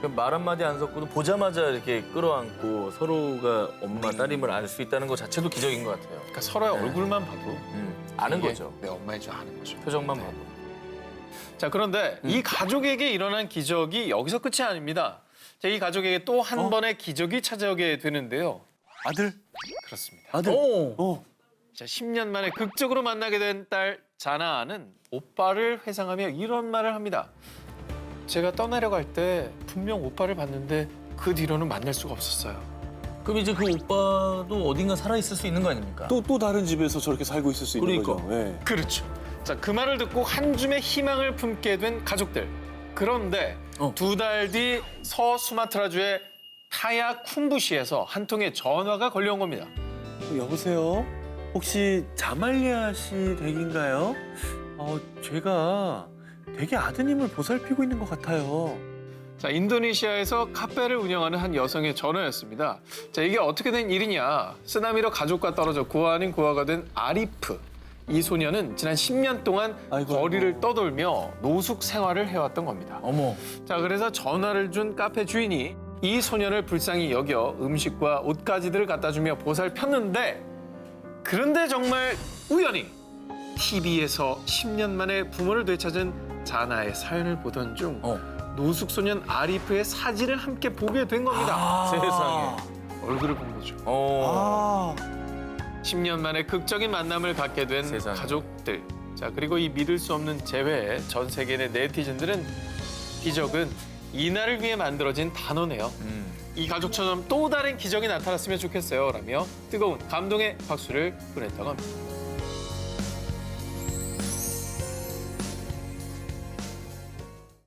말 한마디 안 섞고도 보자마자 이렇게 끌어안고 서로가 엄마, 딸임을 알 수 있다는 것 자체도 기적인 것 같아요. 그러니까 서로의 얼굴만 봐도 아는 이게 거죠. 내 엄마인 줄 아는 거죠. 표정만 봐도. 자, 그런데 이 가족에게 일어난 기적이 여기서 끝이 아닙니다. 자, 이 가족에게 또 한 번의 기적이 찾아오게 되는데요. 아들? 그렇습니다. 아들? 자, 10년 만에 극적으로 만나게 된 딸 자나는 오빠를 회상하며 이런 말을 합니다. 제가 떠나려갈 때 분명 오빠를 봤는데 그 뒤로는 만날 수가 없었어요. 그럼 이제 그 오빠도 어딘가 살아있을 수 있는 거 아닙니까? 또 다른 집에서 저렇게 살고 있을 수 있는 그러니까. 거죠. 예. 그렇죠. 자, 그 말을 듣고 한 줌의 희망을 품게 된 가족들. 그런데 2달 뒤 서수마트라주의 타야 쿰부시에서 한 통의 전화가 걸려온 겁니다. 여보세요? 혹시 자말리아 씨 댁인가요? 제가 댁에 아드님을 보살피고 있는 것 같아요. 자, 인도네시아에서 카페를 운영하는 한 여성의 전화였습니다. 자, 이게 어떻게 된 일이냐. 쓰나미로 가족과 떨어져 고아 아닌 고아가 된 아리프. 이 소녀는 지난 10년 동안 거리를 떠돌며 노숙 생활을 해왔던 겁니다. 어머. 자, 그래서 전화를 준 카페 주인이 이 소녀를 불쌍히 여겨 음식과 옷가지들을 갖다 주며 보살폈는데, 그런데 정말 우연히 TV에서 10년 만에 부모를 되찾은 자나의 사연을 보던 중 노숙소년 아리프의 사진을 함께 보게 된 겁니다. 세상에. 얼굴을 본 거죠. 10년 만에 극적인 만남을 갖게 된 가족들. 자, 그리고 이 믿을 수 없는 재회에 전 세계 내 네티즌들은 기적은 이날을 위해 만들어진 단어네요. 이 가족처럼 또 다른 기적이 나타났으면 좋겠어요. 라며 뜨거운 감동의 박수를 보냈다고 합니다.